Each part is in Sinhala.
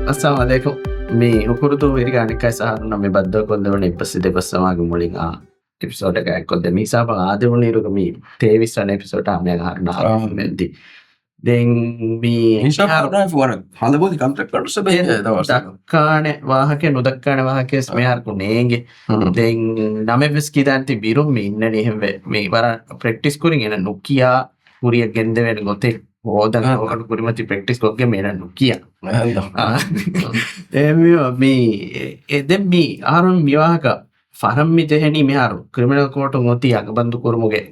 Assalamu alaikum. මේ උකුරුතු ඉරිග අනිකයි සහරුණ මේ බද්දව කොන්දවන ඉපස්සි දෙපස්සමාගේ මුලින් එපිසෝඩ් එකක් කොද්ද මීසාව ආදෙවුණීරුක මේ 23 වන එපිසෝඩ් ආමය ගන්න මෙන්දි දැන් මේ ඉන්ෂාල්ලාහ් වර හඳබෝදි කන්ට්‍රැක්ට් කරලා සබේ දවස් දක්කානේ වාහකේ නොදක්කානේ වාහකේ ස්මයාරකු නේගේ දැන් නමෙවස් කිදාන්ති බිරුම් මේ ඉන්නනේ එහෙම මේ වර ප්‍රැක්ටිස් කුරින් එන නොකියා කුරිය ගෙන්ද වෙන ගොතේ ඕදන් ඔකට කුරිමති ප්‍රැක්ටිස් කොග්ගේ මේන නොකියා මේ එදෙන් මේ ආරුන් මිවාහක ෆරම් මිදෙහෙනි මෙහාරු ක්‍රිමිනල් ಕೋರ್ಟ್ ngoti අගබන්දු කුරුමුගේ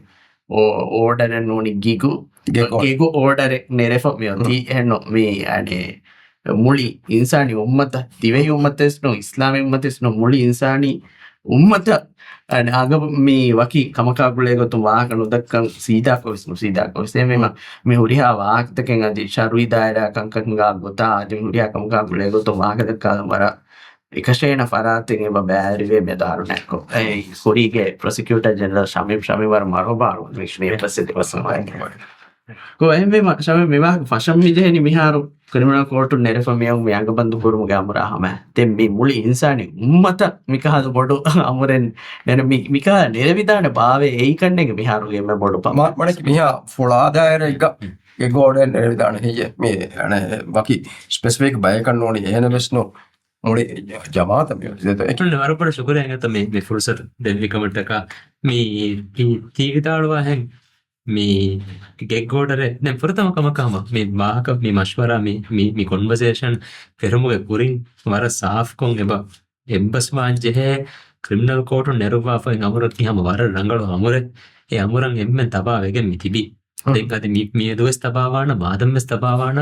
ඕඩර් නෝනි ගිගු ඕඩර් ನೆರೆಫ මෙති එන්නෝ මේ අනේ මුලි ඉන්සානි උම්මත දිවෙහි උම්මතස්නෝ ඉස්ලාමී උම්මතස්නෝ මුලි ඉන්සානි උම්මත අනේ අග මේ වකි කමකාගුලේ ගොතු වාහක නොදක්කන් සීදා කොවිස් මේ හුරියා වාහකතකෙන් අදි ශරුයි දායරා කංකංගා ගොතා අදි හුරියා කමකාගුලේ ගොතු වාහක දක්කා වර එකශේන ෆරාතින් එබ බෑරිවේ මෙදාරුණැක්කෝ ඒ කුරීගේ ප්‍රොසිකියුටර් ජෙනරල් ශමීවර මරෝබාරු විශ්වයේ ප්‍රසිද්ධ වසමයි ko ehme shame meva fasham mideheni miharu criminal court nerefa miyam mianga bandu kurumu gamura hama tem mi muli insani ummata mikahadu bodu amuren nena mika nerevidana baave ei kannege miharu gemme bodu pa manaki miha fuladaire එක ගෝඩෙන් nerevidana hiye me ane baki specific bay kannoni ehena besno මොලේ ජමාත මේ ඒකල වරපර සුකරයන් අත මේ ෆුල්සර් දෙවි කමෙන්ට් එක මේ තීවිතාලවා හැන් මේ ගෙග්ගෝඩරේ දැන් පුරතම කමකම මේ වාහක මේ මෂ්වරා මේ කොන්වර්සේෂන් පෙරමුගේ කුරින් වර සාෆ් කොන් එම්බස් වාංජේ ක්‍රිමිනල් කෝට් නෙරුවා ෆයින් අමර කිහම වර රංගල අමර ඒ අමරන් එම්මෙන් තබා වෙගෙන් මිතිබි දැන් අද මේ දොස් තබාවාන බාදම්ස් තබාවාන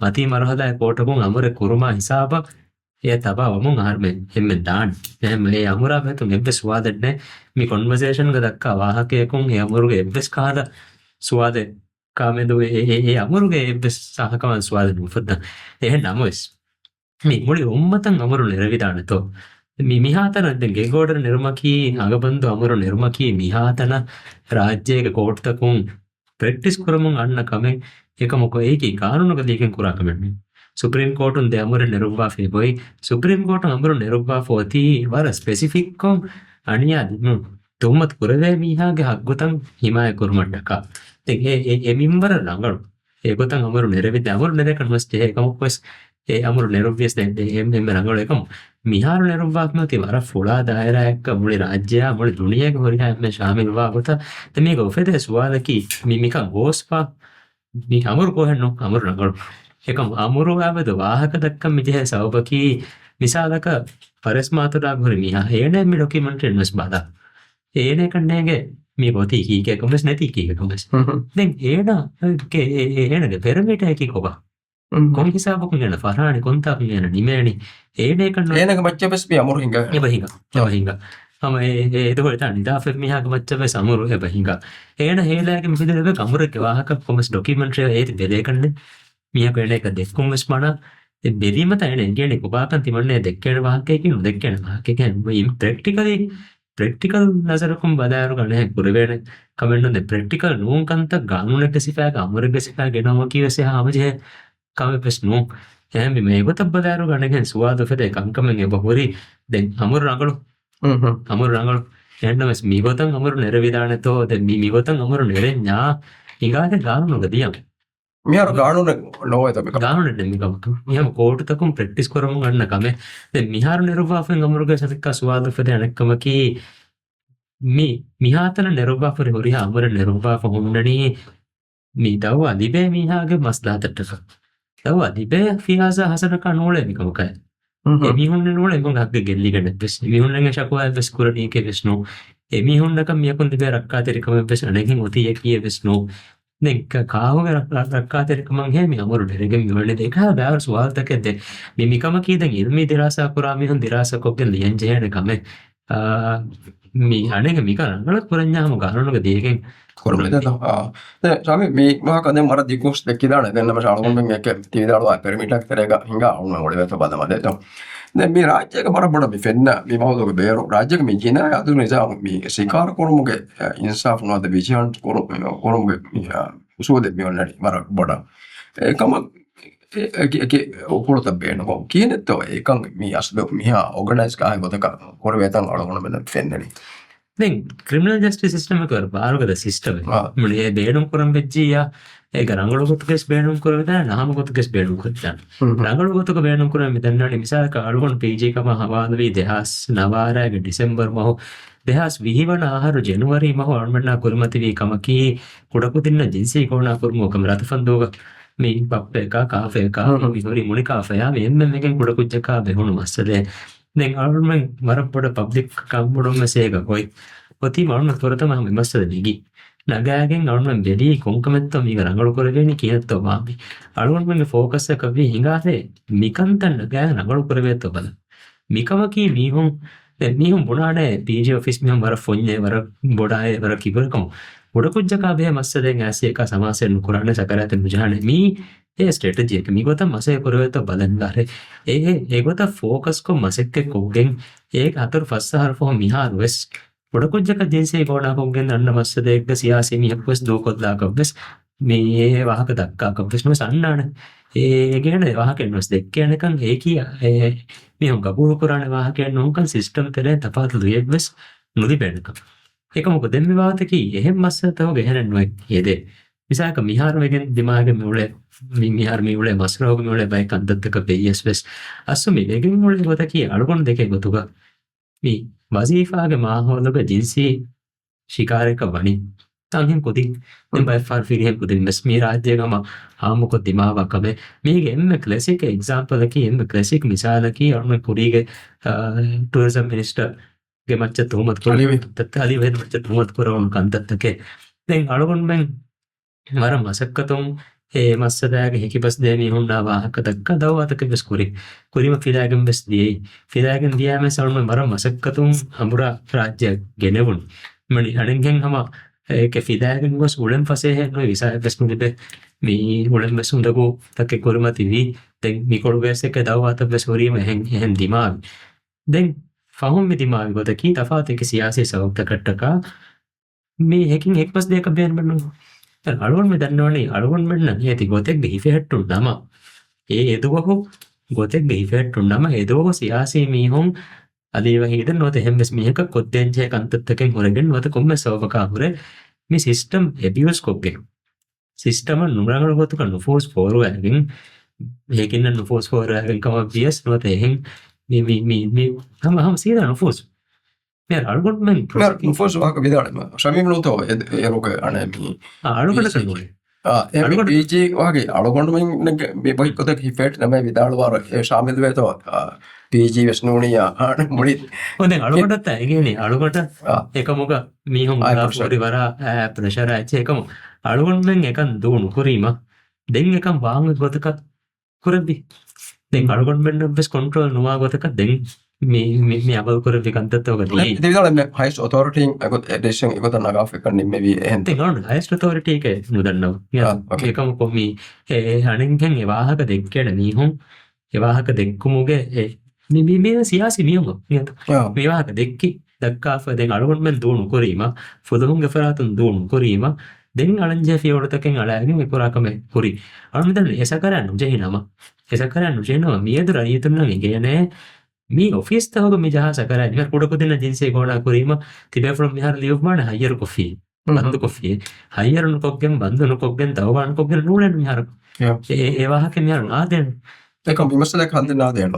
මති මරහදා කෝටකුන් අමර කුරුමා හිසාබක් ඒ තබා වමුන් ආර්මෙන් එම්මෙන් දාන්න එහෙම ඒ අමරා බතු නෙබ්බ ස්වාදන්නේ මේ කොන්වර්සේෂන් එක දක්කා වාහකයකුන් ඒ අමරුගේ එබ්බස් කාලා ස්වාද කාමෙදු ඒ අමරුගේ එබ්බස් සහකමන් ස්වාද නුෆද්ද එහෙ නමස් මේ මුලි උම්මතන් අමරු නිරවිදානතෝ මේ මිහාතන දැන් ගෙගෝඩර නිර්මකී අගබන්දු අමරු නිර්මකී මිහාතන රාජ්‍යයක කෝට්තකුන් ප්‍රැක්ටිස් කරමුන් අන්න කමෙන් එක මොකෝ ඒකී කානුනක දීකෙන් කුරා කමෙන්නේ ಸುಪ್ರೀಂ ಕೋರ್ಟ್ ಒಂದು ಅಮರ ನೆರವಾ ಫೇಬೋಯ್ ಸುಪ್ರೀಂ ಕೋರ್ಟ್ ಅಮರ ನೆರವಾ ಫೋತಿ ವರ ಸ್ಪೆಸಿಫಿಕ್ ಕೊಂ ಅಣಿಯಾದ ತುಮ್ಮತ್ ಕುರವೆ ಮೀಹಾಗೆ ಹಗ್ಗುತಂ ಹಿಮಾಯ ಕುರ್ಮಟ್ಟಕ ತೆಗೆ ಎ ಮಿಂಬರ ರಂಗಳು ಎ ಗೊತಂ ಅಮರು ನೆರವಿದ್ದೆ ಅಮರು ನೆರೆ ಕಣ್ಮಸ್ತೆ ಏಕಮಕ್ವಸ್ ಎ ಅಮರು ನೆರವ್ಯಸ್ ಎಂ ರಂಗಳು ಏಕಂ මිහාරු නිර්වාත්මති වර ෆුලා දායරයක් මුලි රාජ්‍ය මුලි දුනියක හොරියා එම්මේ ශාමිල් වාගත තමේක ඔෆෙදේ සුවාලකි මිමික ගෝස්පා මේ අමරු කොහෙන්නෝ අමරු ರಂಗಳು එකම අමුරු ආවද වාහක දක්කම් මිජේ සවබකි මිසාලක පරස් මාතුරා ගොරි මිහා හේනේ මි ඩොකියුමන්ට් එන්නස් බාදා ඒනේ කන්නේගේ මේ පොතී කීකේ කොමස් නැති කීකේ කොමස් දැන් ඒනගේ පෙරමිට එකි කොබා කොන් හිසාබක ගන්න ෆරානි කොන්තා කියන නිමේනි ඒනේ කන්න ඒනක මච්චපස් පි අමුරු හිඟ එබහිඟ තම ඒදකොට නිදා ෆෙක් මිහාක මච්චපස් අමුරු එබහිඟ ඒන හේලාගේ මිදෙක අමුරක වාහක කොමස් ඩොකියුමන්ට් ඒති බෙදේ කන්නේ මියකෙන එක දෙක්කුම් ස්මන බෙරීම තැන කියන්නේ කොබාකන් තිමන්නේ දෙක්කේන වාහකයකින් දෙක්කේන වාහකයකින් මේ ප්‍රැක්ටිකල් නසරකුම් බදාරු ගන්නේ පුරවේන කමෙන්ට් නේ ප්‍රැක්ටිකල් නෝන්කන්ත ගානුනක සිපා අමරක සිපා ගෙනම කියවසේ ආමජේ කමපස් නෝ එහෙනම් මේ ගොත බදාරු ගන්නේ සුවාද ෆෙදේ කංකමෙන් එබහුරි දැන් අමර රංගල එන්නමස් මීගොතන් අමර නිරවිදානතෝ දැන් මීගොතන් අමර නිරෙන්ඥා ඊගාට ගානුනක දියම් මිහාරු ගානුන නොවේ තමයි ගානුන දෙමිකම මිහම කෝටතකුම් ප්‍රැක්ටිස් කරමු ගන්න කමේ දැන් මිහාරු නිර්වාෆෙන් අමරුගේ සතික සුවාද ෆෙද අනක්කමකි මිහාතන නිර්වාෆරි හොරියා අමර නිර්වාෆ හොන්නණී මේ දව අදිබේ මිහාගේ මස්ලාතටක දව අදිබේ ෆියාසා හසනක නෝලේ මිකමකයි එමිහුන්න නෝලේ මොන් හග්ගේ ගෙල්ලිගෙන බස් මිහුන්නගේ ශකුවා බස් කුරණී කේ බස්නෝ එමිහුන්නක මියකුන් දිබේ රක්කාතරිකම බස් අනකින් ඔතිය කියේ බස්නෝ දෙක කාහුගේ රක්කාතරිකමන් හේමි අමරු දෙරගෙන් යවලේ දෙක බෑවර සුවාල්තකෙද මිමිකම කීදන් ඉල්මි දිරාසා කුරා මිහුන් දිරාසා කොග්ගෙන් ලියන් ජේන කමේ මේ අනේක මිකරංගල පුරඤ්ඤාම ගානනක දෙයකින් කොරමෙද දැන් සාමි මේ මහකදෙන් මර දිකුස් දෙක්කිදාන දැන් නම ශාලකොම්බෙන් එක තිවිදාලවා පෙරමිටක් කරේක හිඟා වුණා ඔලේ වැත බදමද දැන් මේ රාජ්‍යයක බරපොඩ මේ ෆෙන්න මේ මවදක බේරෝ රාජ්‍යක මේ ජින අදු නිසා මේ සිකාර කොරමුගේ ඉන්සාෆ් නොද විජයන් කොරමුගේ උසෝදෙ මියොල්ලරි මර බොඩ ඒකම උකුලත බේනකො කියනෙත්තෝ ඒකන් මේ අස්ද මිහා ඔගනයිස් කාය ගොතක කොරවේතන් අලගොන බෙන ෆෙන්නනි දැන් ක්‍රිමිනල් ජස්ටිස් සිස්ටම් එක බාරගත සිස්ටම් මුලියේ බේනුම් කරන් වෙච්චියා ඒක රංගලගොතකස් බේනුම් කරවිදා නාමගොතකස් බේනුම් කරවිදා රංගලගොතක බේනුම් කරන් මෙතනනි මිසාක අලගොන පීජී කම හවාදවි දෙහස් නවාරාගේ ඩිසෙම්බර් මහ දෙහස් විහිවන ආහාර ජනවාරි මහ අර්මනා කුරුමති වී කමකී කුඩකුදින්න ජින්සී කෝණා කුරුමෝකම රතෆන්දෝග මේ පප්පේක කාෆේක විහොරි මුනි කාෆයා මෙන්න මේකෙන් කුඩකුජ්ජකා බෙහුණු මස්සලේ දැන් අර්මන් මරපොඩ පබ්ලික් කම්බුඩොම සේක කොයි ඔති මරණ තොරතම විමස්සද නිගි නගාගෙන් අර්මන් බෙලී කොංකමෙත්තෝ මීග රංගලු කරගෙන කියනතෝ මාමි අරුන්මගේ ෆෝකස් එක කවි හිඟාසේ මිකන්තන් නගා රංගලු කරවෙත්තෝ බල මිකමකී මීහුන් මීහුන් බොනානේ පීජී ඔෆිස් මීහුන් වර ෆොන්නේ වර බොඩායේ වර කිබරකම ගොඩකුජ්ජකා බේ මස්සදෙන් ඇසේක සමාසෙන් කුරානේ සකරාත මුජානේ මී ඒ ස්ට්‍රැටජි එක මිගොත මසේ කරවෙත්තෝ බලන්දාරේ ඒගොත ෆෝකස් කො මසෙක්කෙ කොගෙන් ඒක අතර ෆස්සහර ෆෝ මිහාර වෙස් ගොඩකුජ්ජක ජීන්සේ ගෝනා කොගෙන් අන්න මස්සදෙක්ක සියාසී මිහක් වෙස් දෝකොද්ලා කවස් මේ වාහක දක්කා කවස් නොස් අන්නාන ඒ ගැන වාහකෙන් නොස් දෙක්කයනකන් ඒ කිය මිහුන් ගබුරු කුරානේ වාහකයන් නොකන් සිස්ටම් තෙරේ තපාතු දුයෙක් වෙස් නුදි බෙන්නක ඒක මොකද දෙන්න වාතකී එහෙම මස්සතව ගහන නොයි යේදේ මිසාක මිහාර වෙගෙන දිමාගේ මුලේ මිහාර මිලේ මස්රෝග මුලේ බයි කන්දත්තක බේස් වෙස් අස්සු මේ වෙගෙන මුලේ ගොතකී අලුකොන් දෙකේ ගොතුක මේ වසීෆාගේ මාහෝලක ජින්සී ශිකාරයක වනි තංහෙන් කොති දැන් බයි ෆාර් ෆිරිහෙන් කොති මෙස් මේ රාජ්‍යගම ආමුක දිමාවකම මේගේ එන්න ක්ලාසික එක්සැම්පල් එකේ එන්න ක්ලාසික මිසාලකී අරුණ කුරීගේ ටුරිසම් මිනිස්ටර් ගේ මච්ච තුමත් කොලි තත්කාලි වෙද මච්ච තුමත් කරවන කන්දත්තකේ දැන් අලුකොන් මෙන් මර මසක්කතුම් ඒ මස්සදාගේ හිකිපස් දෙමි හුන්නා වාහක දක්ක දවවතක බස් කුරිම ෆිදාගෙන් බස් දී ෆිදාගෙන් දියාම සල්ම මර මසක්කතුම් හමුරා රාජ්‍ය ගෙනවුන් මනි අණෙන්ගෙන් හම ඒක ෆිදාගෙන් ගොස් උලන් ෆසේ හෙන්නෝ විසා බස් නුදෙ මේ උලන් බස් උඳගෝ තක කුරුමති වී දැන් නිකොල් බස් එක දවවත බස් වරීම හෙන් දිමාවි දැන් ෆහුම් මි දිමාවි ගොත කී තෆාත් එක සියාසී සවුක්ත කට්ටකා මේ හැකින් එක් පස් දෙක බෙන් බන්නු අලුවන් මේ දන්නවනේ අලුවන් මෙන්න යති ගොතෙක් ගිහිෆෙට්ටු නම ඒ එදුවහු ගොතෙක් ගිහිෆෙට්ටු නම එදුවහු සියාසී මීහුන් අදීව හිදන් නොත හැම්බස් මිහක කොද්දෙන්ජේ කන්තත්තකෙන් හොරගෙන නොත කොම්ම සවබකා හොරේ මේ සිස්ටම් එබියස් කොක්ගේ සිස්ටම නුරංගල ගොතුක නුෆෝස් ෆෝරු ඇගින් මේකින්න නුෆෝස් ෆෝරු ඇගින් කම බියස් නොත එහෙන් මේ හම සීදා නුෆෝස් මේ අලුවන් මෙන් නුෆෝස් වාක විදාලම ශමීම් නොතෝ එරුක අනේ මී අලුකට කනුනේ පීජී වගේ අලුකොන්ඩුමින් මේ බොයිකොතක හිෆෙට් නමයි විදාල වාර ඒ ශාමිල් වේතෝ පීජී වෙස්නෝනිය මුලි හොඳ අලුකොටත් ඇගේනේ අලුකොට එකමොක මීහුම් පොරි වර ප්‍රෙෂර් ඇච් එකම අලුකොන් මෙන් එකන් දුණු කුරීම දෙන් එකම් වාංග ගොතක කුරබි දෙන් අලුකොන් මෙන් බස් කන්ට්‍රෝල් නුවා ගොතක දෙන් මේ අබල් කර විකන්තත්වක දී දෙවිදල හයිස් ඔතොරිටි අගොත් එඩිෂන් එකත නගාෆ එකන්නේ මෙවි එහෙන්ත ගන්න හයිස් ඔතොරිටි එක නුදන්නවා ඒකම කොමි ඒ අණෙන්ගෙන් එවාහක දෙක්කේට මීහුම් එවාහක දෙක්කුමුගේ මේ සියාසි නියම මේවාහක දෙක්කි දක්කාෆ දෙන් අලුවන් මෙන් දුණු කුරීම ෆොදුහුන්ගේ ෆරාතුන් දුණු කුරීම දෙන් අලංජේ ෆියෝඩතකෙන් අලෑගෙන විකුරාකම කුරි අනුදන් එසකරන්න උජහිනම එසකරන්න උජහිනම මියදුර අනියතුන්න ගේනේ මේ ඔෆිස් තවක මේ ජහස කරා නිකන් කුඩ කුදින ජින්සේ ගෝණා කුරීම තිබේ ෆ්‍රොම් මිහාර ලියුම් මාන හයියර් කොෆි බන්දු කොෆි හයියර් නුකොක්ගෙන් බන්දු නුකොක්ගෙන් තවවාන් කොක්ගෙන් නූලෙන් මිහාර ඒ වාහකේ මිහාර නාදෙන් ඒක විමසලා කන්ද නාදෙන්න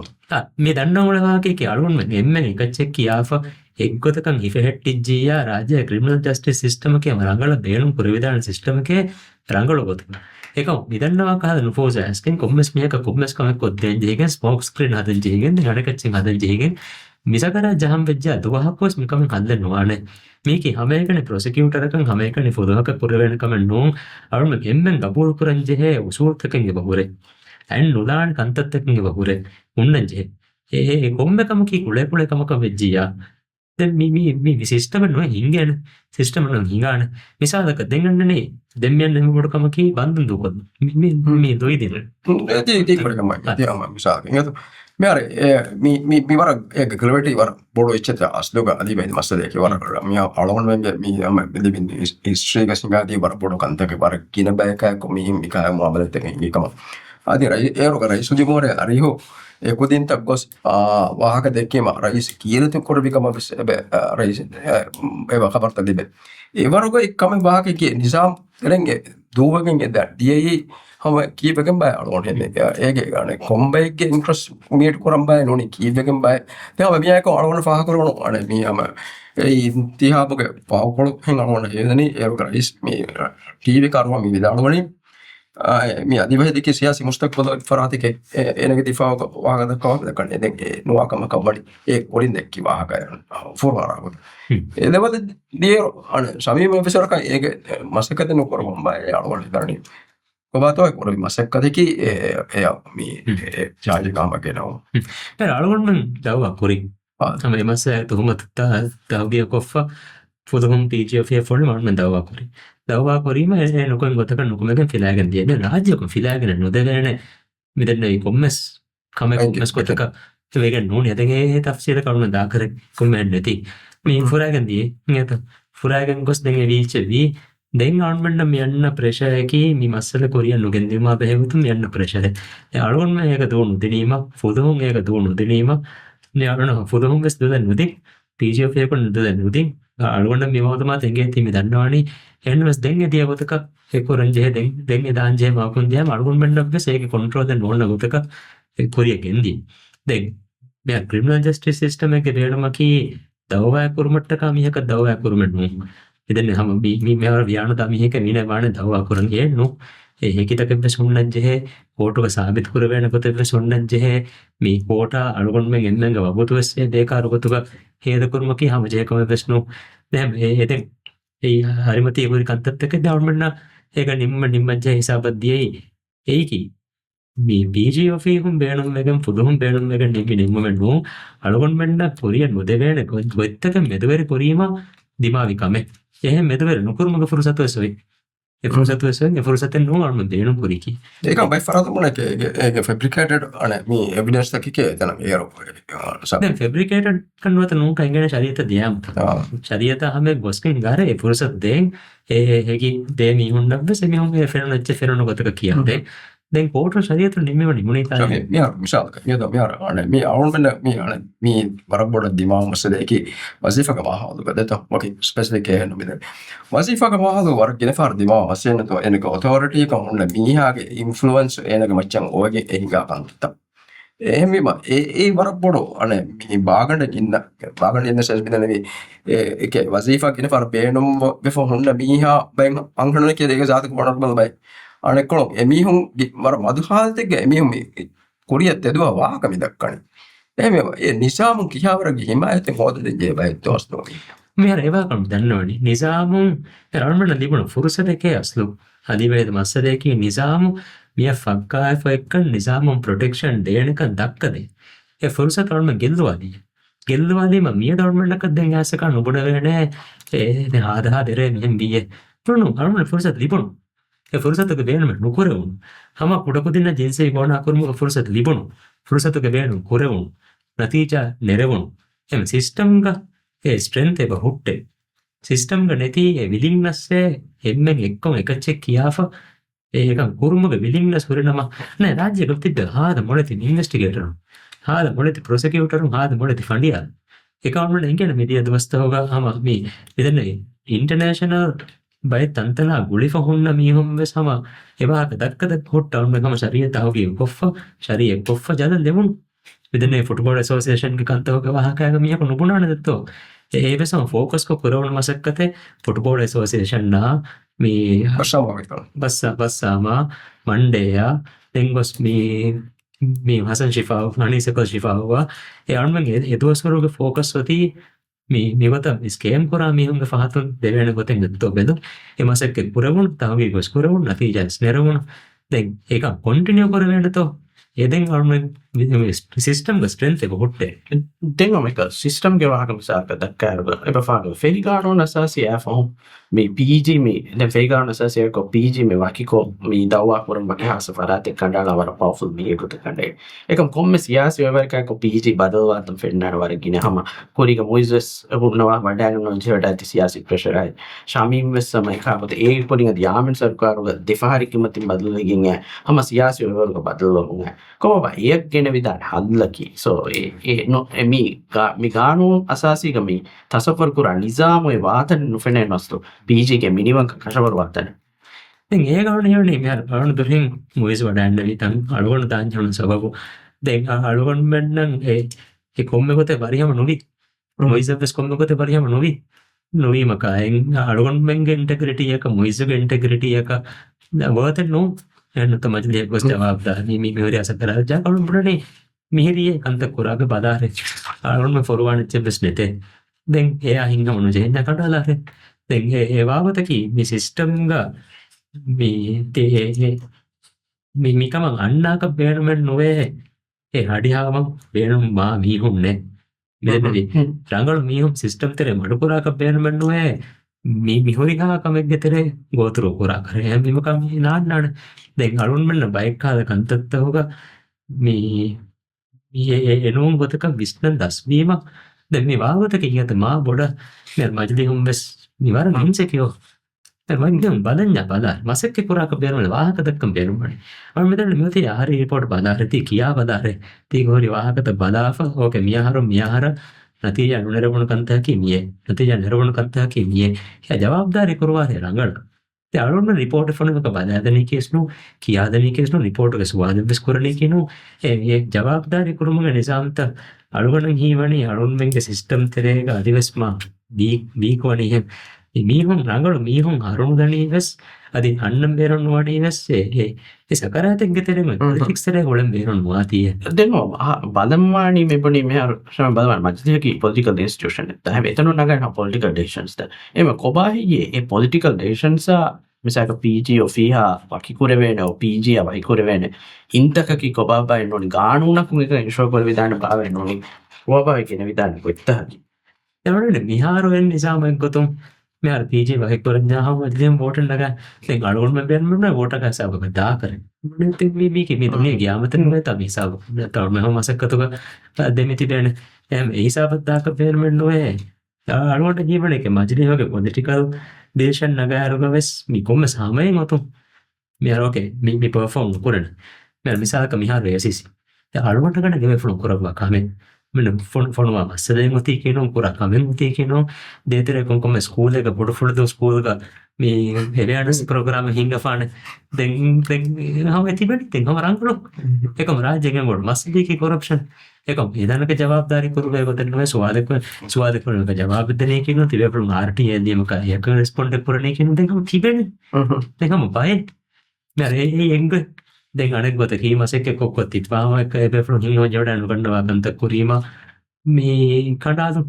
මේ දන්න ඕල වාහකේ කි අලුන් මෙන්න එකච්චෙක් කියාෆ එක්ගොතකන් හිෆෙහෙට්ටිජ්ජියා රාජ්‍ය ක්‍රිමිනල් ජස්ටිස් සිස්ටම් එකේ රංගල බේනුම් කුරවිදාන සිස්ටම් එකේ රංගල ගොතක ඒක නිදන්නවා කහද නුෆෝස් ඇස්කෙන් කොම්මස් මියක කොම්මස් කම කොද්දෙන් ජීගෙන් ස්මෝක් ස්ක්‍රීන් හදන් ජීගෙන් නඩකච්චෙන් හදන් ජීගෙන් මිසකර ජහම් වෙජ්ජා දුවහක්කොස් මිකම හදන්න නොවනේ මේකේ හැම එකනේ ප්‍රොසිකියුටර් එකන් හැම එකනේ ෆොදෝක පුරවෙන කම නෝ අරුම ගෙම්මෙන් ගබුරු කරන් ජෙහෙ උසූත්තකෙන් ගබුරේ ඇන් නුලාන් කන්තත්තකෙන් ගබුරේ උන්නන් ජෙහෙ ඒ කොම්මකම කි කුලේ කුලේ කමක වෙජ්ජියා දැන් මේ සිස්ටම නෝ හිංගන සිස්ටම නෝ හිංගාන මිසාලක දෙන්නනේ දෙම්යන් නෙමකොඩකම කි බන්දුන් දුකොත් මේ දොයි දින ඒක කරගම තියම මිසාලක නේද මෙයාර මේ වර ඒක ගලවටි වර බොඩෝ ඉච්චත අස්ලෝක අදිබෙන් මස්සදේ වර මියා අලවන වෙන්නේ මේ යම බෙලිබින් හිස්ටරි ගසින්ගාදී වර බොඩෝ කන්තක වර කින බයක කොමි මිකා මොබලත් එකම ආදී ඒරොක රයිසුදි මෝරේ අරිහෝ එකුදින්ත ගොස් වාහක දෙකීම රයිස් කීරතු කොරබිකම රයිස් ඒව කබර්ත දිබේ ඒවරුග එක්කම වාහකගේ නිසාම් එරෙන්ගේ දූවගෙන් එද ඩියයි හම කීපකම් බය අලුවන් හෙන්නේ ඒගේ ගානේ කොම්බයිගේ ඉන්ට්‍රස් මීට කරම් බය නොනි කීපකම් බය තම මියක අලුවන් ෆාහ කරන අනේ මියම ඒ ඉතිහාපක පාවකොළ හෙන් අලුවන් එදනි ඒරොක රයිස් මේ ටීවී කරුවා මේ විදාලවලින් මේ අධිවේදිකේ සියාසි මුස්තක්බල ෆරාතික එනගේ දිෆාව වාගද කවද කන්නේ දැන් ඒ නොවාකම කවඩි ඒ කොලින් දැක්කි වාහකය ෆෝරාරව එදවද දියර අන සමීම විසරක ඒක මසකද නොකර බම්බයි අලවල දරණි කොබතෝ කොරි මසකදකි ඒ මේ ජාජ කාම කියනවා පෙර අලවන්න දවවා කොරි තමයි මස තුහමත තවගිය කොෆ්ෆ පුදුහම් ටීජිය ෆොල් මන්න දවවා කොරි දවවා කොරීම නොකෙන් ගොතක නොකමක ෆිලාගෙන දියන රාජ්‍යක ෆිලාගෙන නොදගෙන මිදන්න කොම්මස් කම කොම්මස් කොතක වේග නූන එතගේ තක්ෂීර කරුණ දාකර කොමෙන් නැති මේ ෆුරාගන් දිය ඇත ෆුරාගන් ගොස් දෙගේ වීච වී දෙන් ආන්මන්න යන්න ප්‍රේශයකි මේ මස්සල කොරිය නොගෙන්දීම බැහැවතුම් යන්න ප්‍රේශය අලුවන්ම ඒක දුවනු දිනීමක් ෆුදුහුම් ඒක දුවනු දිනීමක් න ෆුදුහුම් වෙස් දුද නුති ටීජියක දුද නුති අලුවන්න මෙමවතමා තෙගේ තිමි දන්නවානි එන්වස් දෙන් දිය ගොතක එකොරන්ජේ දෙන් දාන්ජේ මාකුන්ජය අලුවන්මන්න ඒක කොන්ට්‍රෝද නොන්න ගොතක කොරිය ගෙන්දී දෙන් මෙ ක්‍රිමිනල් ජස්ටිස් සිස්ටම එක රේඩමකි දවවා කුරුමට්ටක මියක දවවා කුරුමටනු ඉදන්න හම මෙවර ව්‍යාන දමියක විනවාන දවවා කරන්ගේ නු ඒහිතක සුන්නජෙහ කෝටුව සාබිත් කරවන කොතව සොන්නජෙහ මේ කෝට අලුගොන්ම එන්නග වබතුවස්සේ දේකාරගොතුක හේදකුරුමකි හමජයකම වෙස්නු දැම් ඒද ඒ හරිමති ඒපුරි කන්තත්තක දවර්මන්න ඒක නිම්මජය හිසාබද්දියයි ඒකි මේ බීජෝෆීහුම් බේනුම් එකම් පුදුහුම් බේනුම් එක නිමි නිම්මෙන්නු අලුගොන්මන්න පොරිය නොදවන ගොත්තක මෙදවර කොරීම දිමාවිකම එහ මෙදවර නොකුරුමග ෆුරුසත්වසොයි එෆුරුසත්වසෙන් එෆුරුසතෙන් නොවර්ම දේනු පුරිකි ඒක බයි ෆරාතුමුණ ඒක ෆැබ්‍රිකේටඩ් අන මේ එවිඩන්ස් තකිකේ එතන ඒරෝ දැන් ෆැබ්‍රිකේටඩ් කන්වත නෝ කංගන ශරීත දියම් ශරීත හැම ගොස්කින් ගාර එෆුරුසත් දෙන් ඒකි දේ මිහුන්නබ්බ සෙමිහුම් ෆෙරනච්ච ෆෙරන ගොතක කියන්නේ දැන් කෝට ශරීත නිම්මව නිමුණි තා මියා මිසාලක යද මියා අන මේ අවුන්බෙන් මේ වරබොඩ දිමාව මසදේකි වසීෆක මහාදු ගදත මොකි ස්පෙસિෆික් එහෙන මෙද වසීෆක මහාදු වර ගෙන ෆාර දිමාව වසෙන් තෝ එනක ඔතොරිටි එක උන්න මීහාගේ ඉන්ෆ්ලුවන්ස් එනක මච්චන් ඔයගේ එහිගා කන්ත එහෙම ඒ වරබොඩ අන මේ බාගඩ ඉන්න බාගඩ ඉන්න සෙස් බිනනේ ඒක වසීෆා ගෙන ෆාර බේනුම් බෙෆෝ හොන්න මීහා බෙන් අංගණන කිය දෙක සාතක මොනක් බල අනෙකොළොම් එමිහුම් වර මදුහාල්තෙක් එමිහුම් කොරියත් එදුවා වාහකමි දක්කන එහෙම ඒ නිසාමුන් කියාවරගේ හිමායතෙන් හොද දෙජේ බයිත්තෝස්තෝ මෙහර ඒවාකම් දන්නවනි නිසාමුන් රල්මන ලිබුණ ෆුරුසදකේ අස්ලු අධිවේද මස්සදයකි නිසාමු මිය ෆක්කායෆ එක්ක නිසාමුන් ප්‍රොටෙක්ෂන් දේනක දක්කදේ ඒ ෆුරුසත රල්ම ගෙල්ලවාදී ගෙල්ලවාදීම මිය ඩොර්මන්නක දෙන් ඇසක නොබුඩ වෙනේ ඒ ආදහා දෙරේ මිහෙන් බියේ තුනු රල්මන ෆුරුසත ලිබුණු ෆුරුසතක ಬೇನು ನುಕುರೆವುನು ಹಮ ಕುಡಕುದಿನ ಜಿನ್ಸೆ ಗೋಣ ಹಾಕುರು ಫುರ್ಸತ್ ಲಿಬುನು ಫುರ್ಸತಕ ಬೇನು ಕುರೆವುನು ನತೀಜ ನೆರೆವುನು ಎಂ ಸಿಸ್ಟಮ್ಗ ಎ ಸ್ಟ್ರೆಂತ್ ಎಬ ಹುಟ್ಟೆ ಸಿಸ್ಟಮ್ಗ ನೆತಿ ಎ ವಿಲಿಂಗ್ನೆಸ್ ಎಮ್ಮೆನ್ ಎಕ್ಕಂ ಎಕಚ್ಚೆ ಕಿಯಾಫ ಏಕ ಕುರುಮಗ ವಿಲಿಂಗ್ನೆಸ್ ಹುರಿನಮ ನೆ ರಾಜ್ಯ ಗೊತ್ತಿದ್ದ ಹಾದ ಮೊಳತಿ ಇನ್ವೆಸ್ಟಿಗೇಟರ್ ಹಾದ ಮೊಳತಿ ಪ್ರೊಸಿಕ್ಯೂಟರ್ ಹಾದ ಮೊಳತಿ ಫಂಡಿಯಾ ಎಕೌಂಟ್ ಎಂಗೆನ ಮಿದಿಯ ದವಸ್ತ ಹೋಗ ಹಮ ಮಿ ಇದನ್ನ ಇಂಟರ್ನ್ಯಾಷನಲ್ බයි තන්තලා ගුලිෆ හොන්න මීහොම් වෙසම එවාක දක්කද හොට්ටවුන් මෙකම ශරීරය තවගේ කොෆ්ෆ ශරීරය කොෆ්ෆ ජද දෙමුන් විදනේ ෆුටබෝල් ඇසෝසියේෂන් ගේ කන්තවක වහකයක මියක නුබුණාන දත්තෝ ඒ වෙසම ෆෝකස් කො කරවන මසක්කතේ ෆුටබෝල් ඇසෝසියේෂන් නා මේ බස්සාමා මණ්ඩේයා දෙංගොස් මේ හසන් ශිෆාව අනිසකල් ශිෆාවා ඒ අනුන්ගේ එදවස්වරුගේ ෆෝකස් වති මේවත ස්කේම් කරා මිහුන්ගේ ෆහතුන් දෙවෙන ගොතෙන් ගත්තෝ බෙදු එමසෙක් පුරවුන් තවගේ ගොස් කරවුන් නැති ජස් නෙරවුන් දැන් ඒක කොන්ටිනියු කරවෙන්නතෝ එදෙන් අරුමෙන් සිස්ටම් ස්ට්‍රෙන්ත් එක හොට්ටේ Tengo me ka system ke waha kam sa ka dakkar ba e ba fa go fegaro na sa si afo me PG me ne fegaro na sa si ko PG me waki ko me dawa puram ba ha sa farate kandala wara powerful me ko kande ekam komme siyasi we ka ko PG badalwa tam fennar wara gine hama kori ga moises abunna wa dagan non jeta ti siyasi pressure ai shamim mes samay ka ko e kori ga yamen sarkar ga defahari kimatin badalwa ginge hama siyasi we ko badalwa unga ko ba ek gene vidan hadlaki so e no mi ganu asasi ga mi tasawwur kura nizam e watan nufene nostu PG ke minimum ka kashawar watan දැන් ඒ ගාන යන්නේ මෙයාට බලන්න දුරින් මොයිස් වඩන්න විතන් අලුගොන දාන්න සබබු දැන් අලුගොන මෙන්නම් ඒ කොම්මෙ කොතේ වරියම නොවි මොයිස් අපස් කොම්මෙ කොතේ වරියම නොවි නොවි මකෙන් අලුගොන මෙන්ගේ ඉන්ටෙග්‍රිටි එක මොයිස් ගේ ඉන්ටෙග්‍රිටි එක වර්ත නෝ එන්න තමයි දෙයක් වස් ජවාබ් දාන්නේ මේ මෙහෙරි අස කරලා ජා කලුම් පුරනේ මිහිරියේ කන්ත කුරාගේ බදාරේ අලුගොන මේ ෆොරවර්ඩ් ච බිස්නෙට දැන් එයා හින්ග මොන ජෙන්න කඩලාරේ දැන් ඒ වාවතකි මේ සිස්ටම් ගා මිකම අන්නාක බේනුමෙන් නොවේ ඒ හඩියාවම බේනුම් මා මීහුම්නේ මෙදි රංගල මීහුම් සිස්ටම් තෙරේ මඩුකුරාක බේනුමෙන් නොවේ මිහොරිකා කමෙක් ගෙතරේ ගෝතුරු කුරා කරේ හැමිමකම් නාන්නාන දැන් අරුන් මෙන්න බයික් කාද කන්තත්තවක එනුම් ගොතක විස්නන් දස්වීමක් දැන් මේ වාවතක කියත මා බොඩ මෙල් මජලි හුම්බස් නිවර මින්සෙකියෝ මංගම් බලන්න බලා මසෙක් කුරාක බේරුම වාහක දක්කම් බේරුමනේ මම මෙතන මෙතේ ආහාර රිපෝට් බලාරති කියා බලාරේ ती ගෝරි වාහකත බලාෆ ඕකේ මියහර නතිය අනුනරවණ කන්තකි මියේ නතිය නරවණ කන්තකි මියේ යා ජවාබ්දාරි කරවාරේ රංගල ते අරුණ රිපෝට් ෆොන එක බලාදනි කේස්නු කියාදනි කේස්නු රිපෝට් එක සුවාද බස් කරලි කිනු ඒ ජවාබ්දාරි කරුමුගේ නිසාම්ත අලුගණ හීවණි අරුණ මෙන්ගේ සිස්ටම් තරේක අදිවස්මා බීකවණි hem මීහුන් රංගල මීහුන් අරුණ දනීවස් අදි අන්නම් බේරොන් වඩීවස් ඒ සකරාතෙන් ගෙතරෙම politics තරේ ගොලම් බේරොන් වාතිය deno badamwani meboni me shama badamwani majliki political institution ta have etanu naga political decisions da ema kobahi e political decisions misaka PG o fiha wakikurevene o PG a wakikurevene intaka ki kobaba enoni gaanuna kun එක ensure kor vidana bawa enoni kobahi kene vidana koittahaki එවනේ මිහාර වෙන්න නිසාම එක්ගොතුම් මෙයාර PG වහික් කරඥාව මැදින් වෝට් නගා දැන් අලුගොන් මෙ බෙන් මෙන්න වෝට් එක සාබ කදා කරේ මෙන්න තේ වී කි මේ දුනිය ගියාමතන මේ තමයි සාබ තව මෙහෙම මසකතුක දෙමිති බෙන් එම් ඒ සාබ දාක බෙන් මෙන්න නොවේ අලුගොන් ජීවන එක මැදින් වගේ පොලිටිකල් දේශන් නගා අරගවස් මි කොම්ම සාමයි මතුම් මෙයාර ඕකේ මි පර්ෆෝම් කරන මෙන්න මිසාලක මිහාර රේසිසි දැන් අලුගොන් ගන්න ගෙම ෆ්ලෝ කරවා කාමෙන් මෙන්න ෆොන මස්සදෙන් උති කියනවා පුරා කමෙන් උති කියනවා දෙතරේ කොම්කොම ස්කූල් එක පොඩ ෆොඩ ස්කූල් එක මේ හෙරියානස් ප්‍රෝග්‍රෑම් හින්ග ෆාන දැන් හව ඇතිබෙත් දැන් හව රංගලෝ එකම රාජ්‍යයෙන් වල මස්සදී කි කරප්ෂන් එකම ඉදනක ජවාබ්දාරි කරුවේ ගොතන නේ සුවාද කරනක ජවාබ් දෙන්නේ කියනවා තිබේ ප්‍රොම් RTA දීම කා එක රෙස්පොන්ඩ් කරන්නේ කියනවා දැන් තිබෙන්නේ දැන් බය මරේ එංග දැන් අනෙක් ගොත කීමසෙක් කොක්කොත් තිත්වාම එක එබෙෆ්ලෝ හිම ජෝඩන් ගන්නවා බන්ත කුරීම මේ කඩාසු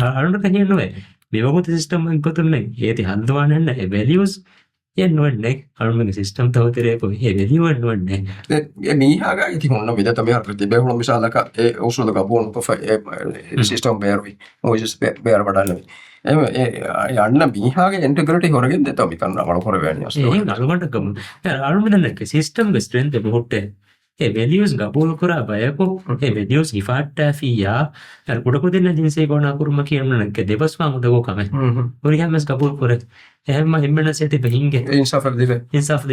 අරුණ කහිනුවේ මේවගොත සිස්ටම් එක ගොතුන්නේ ඒති හන්දවානන්න ඒ වැලියුස් යන්නවන්නේ අරුණගේ සිස්ටම් තවතරේ කො ඒ වැලියු යන්නවන්නේ මීහාගා ඉතින් ඔන්න විද තමයි අර තිබෙහුණු මිසාලක ඒ උසුල ගබෝන් කොෆ ඒ සිස්ටම් බේරුයි මොයිස් බේර වඩන්නේ එම යන්න මීහාගේ ඉන්ටෙග්‍රිටි හොරගෙන් දෙතම කන්න අමල කර වෙන්නේ ඒ අරුණට ගමු අරුණදන්නක සිස්ටම් ගේ ස්ට්‍රෙන්ත් එක හොට්ටේ ඒ වැලියුස් ගබෝල් කරා බයකෝ ඒ වැලියුස් ඉෆාට් ෆියා අර කුඩකු දෙන්න දින්සේ ගෝනා කුරුම කියන්නනක දෙවස්වා මුදගෝ කම ඔරියම්ස් ගබෝල් කරේ එහෙම හිම්මන සෙටි බහින්ගේ ඉන්සාෆර්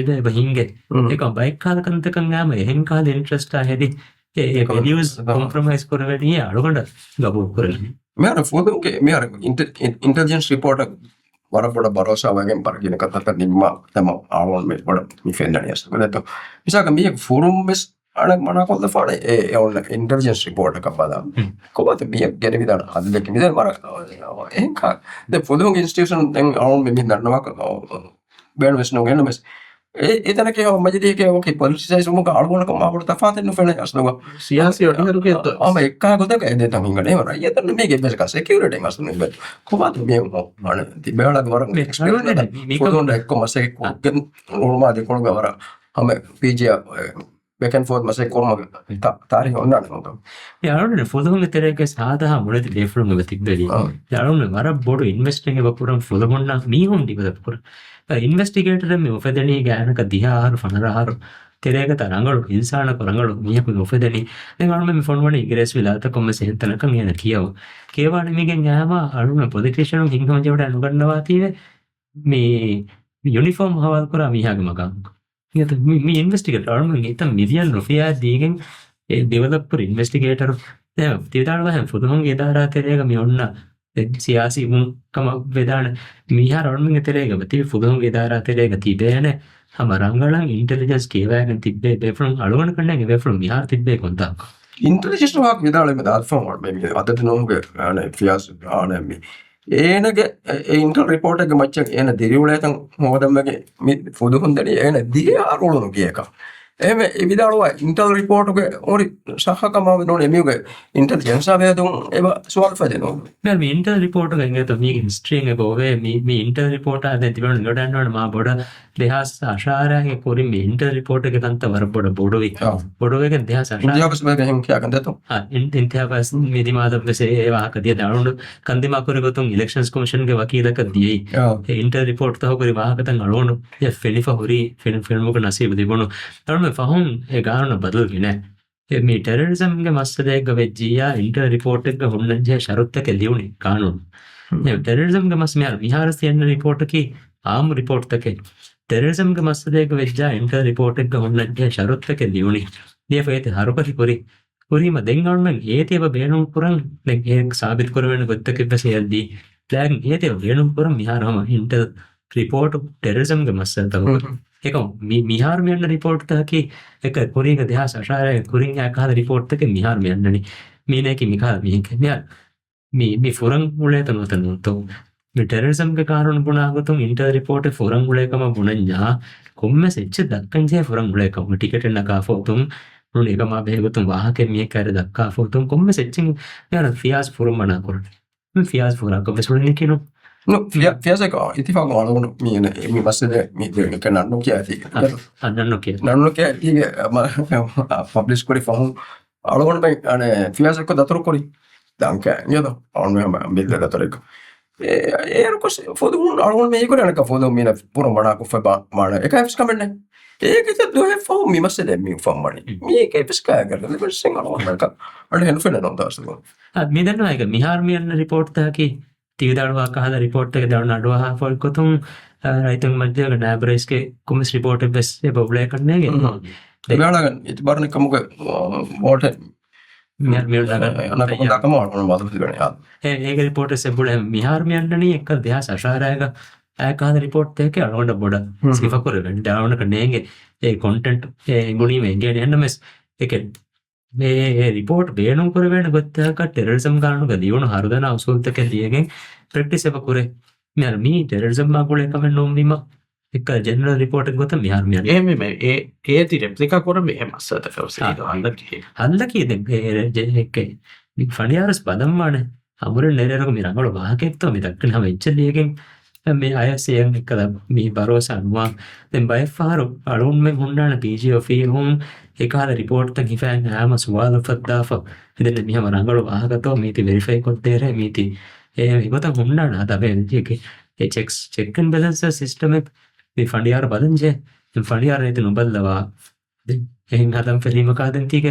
දිබේ බහින්ගේ ඒක බයික් කාල කන්තකන් ගාම එහෙන් කාල ඉන්ට්‍රස්ට් ආහෙදි ඒ වැලියුස් කොම්ප්‍රොමයිස් කරවෙන්නේ අරුගොඩ ගබෝල් කරේ මෙයාර ෆෝදුන්ගේ මෙයාර ඉන්ටෙලිජන්ස් රිපෝර්ට් වරපොඩ බරෝසා වගේ පරගෙන කතා නිම්ම තම ආවොන් මේ පොඩ මි ෆෙන්ඩනියස් කොලෙතෝ මිසක මේ ෆෝරම් මෙස් අර මනකොල්ද ෆාඩේ ඒ ඔන්න ඉන්ටෙලිජන්ස් රිපෝර්ට් එක බදා කොබත මේ ගැන විතර හදලක මිද මර එහෙන් කා ද ෆෝදුන්ගේ ඉන්ස්ටිටියුෂන් දැන් ආවොන් මේ නරනවා බෑන් වෙස් නෝ ගෙනමස් එතනක මජදීක ඕකේ පොලිසියස් මුක අරගොනක මාවට තෆාතෙන් නුෆෙන යස්නවා siyasi odihruke ආම එක්කා ගොතක එදේ තමින් ගනේ වර යතන මේකේ බෙසක සිකියුරිටි එකක් අස්තුනේ බත් කොහොමද මේ මොන තිබේලා වර එක්ස්පීරියන්ස් මේක කොහොමද එක්ක මාසේ කොගෙන් ඕමාදී කොන ගවර හැම PG back and forth masih kurma tarik ondan nonton. යාළුවනේ ෆොදොන්ගේ තෙරේක සාදා මුලති දෙෆරුන්ගේ බතිබ්බෙලි යාළුවනේ වර බොඩු ඉන්වෙස්ටිං එක පුරම් ෆොදොන්නා මීහොන් ඩිබද පුර ඉන්වෙස්ටිගේටර් මේ ඔෆෙදෙනි ගානක දිහාහරු ෆනරහරු තෙරේක තරංගලු ඉන්සාන කරංගලු මියකු ඔෆෙදෙනි එංගාළුනේ මේ ෆොන් වනේ ඉග්‍රෙස් විලාත කොම්ම සෙන්තනක මියන කියව කේවානේ මේගෙන් යාම අරුණ පොදිටේෂන් හින්ගම ජවට අනුගන්නවා තියෙන්නේ මේ යුනිෆෝම් හවල් කරා මියාගේ මගම් ඉත මේ ඉන්වෙස්ටිගේටර් අරුණ ඉත මිලියන් රුපියා දීගෙන් ඒ ඩෙවලොපර් ඉන්වෙස්ටිගේටර් දැන් තියදාන වහන් ෆොදොන්ගේ දාරා තෙරේක මේ ඔන්න සියාසි මුකම වේදාන මිහාර අරුණගේ තෙරේක බති ෆොදොන්ගේ දාරා තෙරේක තිබේනේ හමරංගලන් ඉන්ටෙලිජන්ස් කේවෑගෙන් තිබ්බේ බෙෆරුන් අලුවන කන්නේ බෙෆරුන් මිහාර තිබ්බේ කොන්තා Intelligence වාක් විදාලේ මේ දාල්ෆෝන් මේ අදට නෝගේ අනේ ෆියාස් ආනේ මේ ඒනගේ ඉන්ටර් රිපෝට් එක මච්චන් එන දිරිවලයන් මොකදම්මගේ මේ ෆොදු හොන්දනේ එන දියාරුණු කියක එහෙම ඒ විදාලවා ඉන්ටර් රිපෝට් එක ඕරි සහකම වෙනෝනේ මේගේ ඉන්ටෙලිජන්ස් ආවේදුන් ඒව සුවල් ෆදෙනෝ මම මේ ඉන්ටර් රිපෝට් එක ඉංගත මේ හිස්ටරි එක බෝවේ මේ ඉන්ටර් රිපෝට් ආ දැන් තිබුණ ගොඩනවන මා බොඩ දෙහස් අශාරයේ කොරින් මේ ඉන්ටර් රිපෝට් එක තන්ත වර බොඩොයි බොඩොවගෙන් දෙහස් අශාර ඉන්දියාවස් මේක එහෙම කියාගෙන දෙතෝ ඉන්දියාවස් මිදිමාදවසේ ඒ වාහකදිය දානුණු කන්දිමා කරගතුන් ඉලෙක්ෂන්ස් කොමිෂන්ගේ වකීලක දියයි ඒ ඉන්ටර් රිපෝට් තහ කරි වාහකතන් අලවණු ය ෆෙලිෆා හොරි ෆිල්මුක නසීබ දිබුණු තරම ෆහම් ඒ ගාන බදල්ගෙන මේ ටෙරරිසම්ගේ මස්සදේක වෙජ්ජියා ඉන්ටර් රිපෝට් එක හොන්නජේ ශරුත්තක ලියුණි කානුන් මේ ටෙරරිසම්ගේ මස් මෙහර විහාරසියන්න රිපෝට් කි ආම් රිපෝට් තකේ ටෙරරිසම්ගේ මස්සදේක වෙජ්ජා ඉන්ටර් රිපෝට් එක හොන්නජේ ශරුත්තක ලියුණි ලිය ෆේත හරුපති පුරි පුරිම දෙංගවන්න ඒතිව බේනුම් පුරන් දැන් ඒක සාබිත් කරවෙන ගොත්තක ඉපසෙල්දී දැන් ඒතිව බේනුම් පුරන් මිහාරම ඉන්ටර් රිපෝට් ටෙරරිසම්ගේ මස්සතව ඒක මිහාර මෙන්න රිපෝට් තකි එක කුරික දෙහස් අශාරය කුරින් යකහද රිපෝට් තක මිහාර මෙන්නනි මීනේකි මිකා මික මේ ෆොරන් මුලේ තනොතනොතෝ මේ ටෙරරිසම්ගේ කාරණ පුණාගතුන් inter report foreign මුලේකම පුණඤ්ඤා කොම්ම සෙච්ච දක්කන්ජේ foreign මුලේකම ticket නකා ෆොතුම් නුන එකම බේගතුන් වාහකෙ මිය කර දක්කා ෆොතුම් කොම්ම සෙච්චින් යාර ෆියාස් ෆොරම් මනා කරට මේ ෆියාස් ෆොරා කොබෙසුලින් කිනෝ No, fíjate que ittifaq algun mi masde mi de nanno kiyati අන්නන්නෝ කිය nanno kiyati publish kori fahum algun me ane fíjate ko datoro kori danke niyado on me bidda datoro ko ko fodo algun me ko naka fodo mina puro mana ko fa mana e kai fiskamenne ඒකෙත් දුවේ ෆෝම් මි මස්සේ මේ ෆෝම් මනි මේක එපස්කා කරලා ඉතින් සිංහල වන්දක අර හෙන ෆෙන නෝ දාස්ද මේ දන්නවා ඒක මිහාර මියන්න රිපෝට් තහකි තියදාලවා කහද රිපෝට් එක දාන අඩුවා ෆෝල් කොතුම් රයිතුන් මැදක ඩාබරේස්ගේ කොමිස් රිපෝට් එක බස් ඒ බබ්ලේ කන්නේගේ දෙවියන්ගන් ඉත බාරනේ කමුක මෝට මිහාර මියන්න අනක කොන්දකම වුණ බාද පිළිගන්නේ යා ඒක රිපෝට් එක සෙබුල මිහාර මියන්නනි එක දෙහස් අශාරයක ආකාද රිපෝට් එක අලොන්ඩ බොඩ සිෆා කරගෙන ඩාවුන කන්නේගේ ඒ කොන්ටෙන්ට් ඒ ගුණි මෙන්ගේ එන්නමස් එක මේ රිපෝට් බේනුම් කරවෙන ගොත්තක ටෙරරිසම් ගානු ගදියුණු හරුදන අවසුල්තක දියගෙන් ප්‍රැක්ටිස් එක කරේ මෙයාර මේ ටෙරරිසම් මාගුලේ කමෙන් නොම්දිම එක ජෙනරල් රිපෝට් එක ගොත මිහාර මියන්න එහෙම මේ ඒ ති රෙප්ලිකා කරම එහෙම අස්සත කවසේ හල්ලකී දෙක එකේ ෆණියාරස් බදම්මානේ අමුර නෙරරක මිරංගල වාහකෙක්තෝ මේ දක්කන හැම ඉච්චලියගෙන් මේ අයසයෙන් එකද මේ බරෝස අනුවා දැන් බයෆාරු අලුන් මේ හොන්නාන පීජී ඔෆී හොම් ඒකාල රිපෝට් තන් හිෆෑන් ආම සුවාල ෆද්දාෆ ඉතින් මිහම රංගල වාහකතෝ මේටි වෙරිෆයි කොත්තේර මේටි ඒ ඉගත හොන්නාන අතබේ ඒකේ ඒ චෙක් ඇන් බැලන්ස් සිස්ටම් එක මේ ෆණියාර බලන්ජේ ෆණියාර නේ නුබල්ලවා එහෙන් හදම් ෆිල්ම් කාදන් තික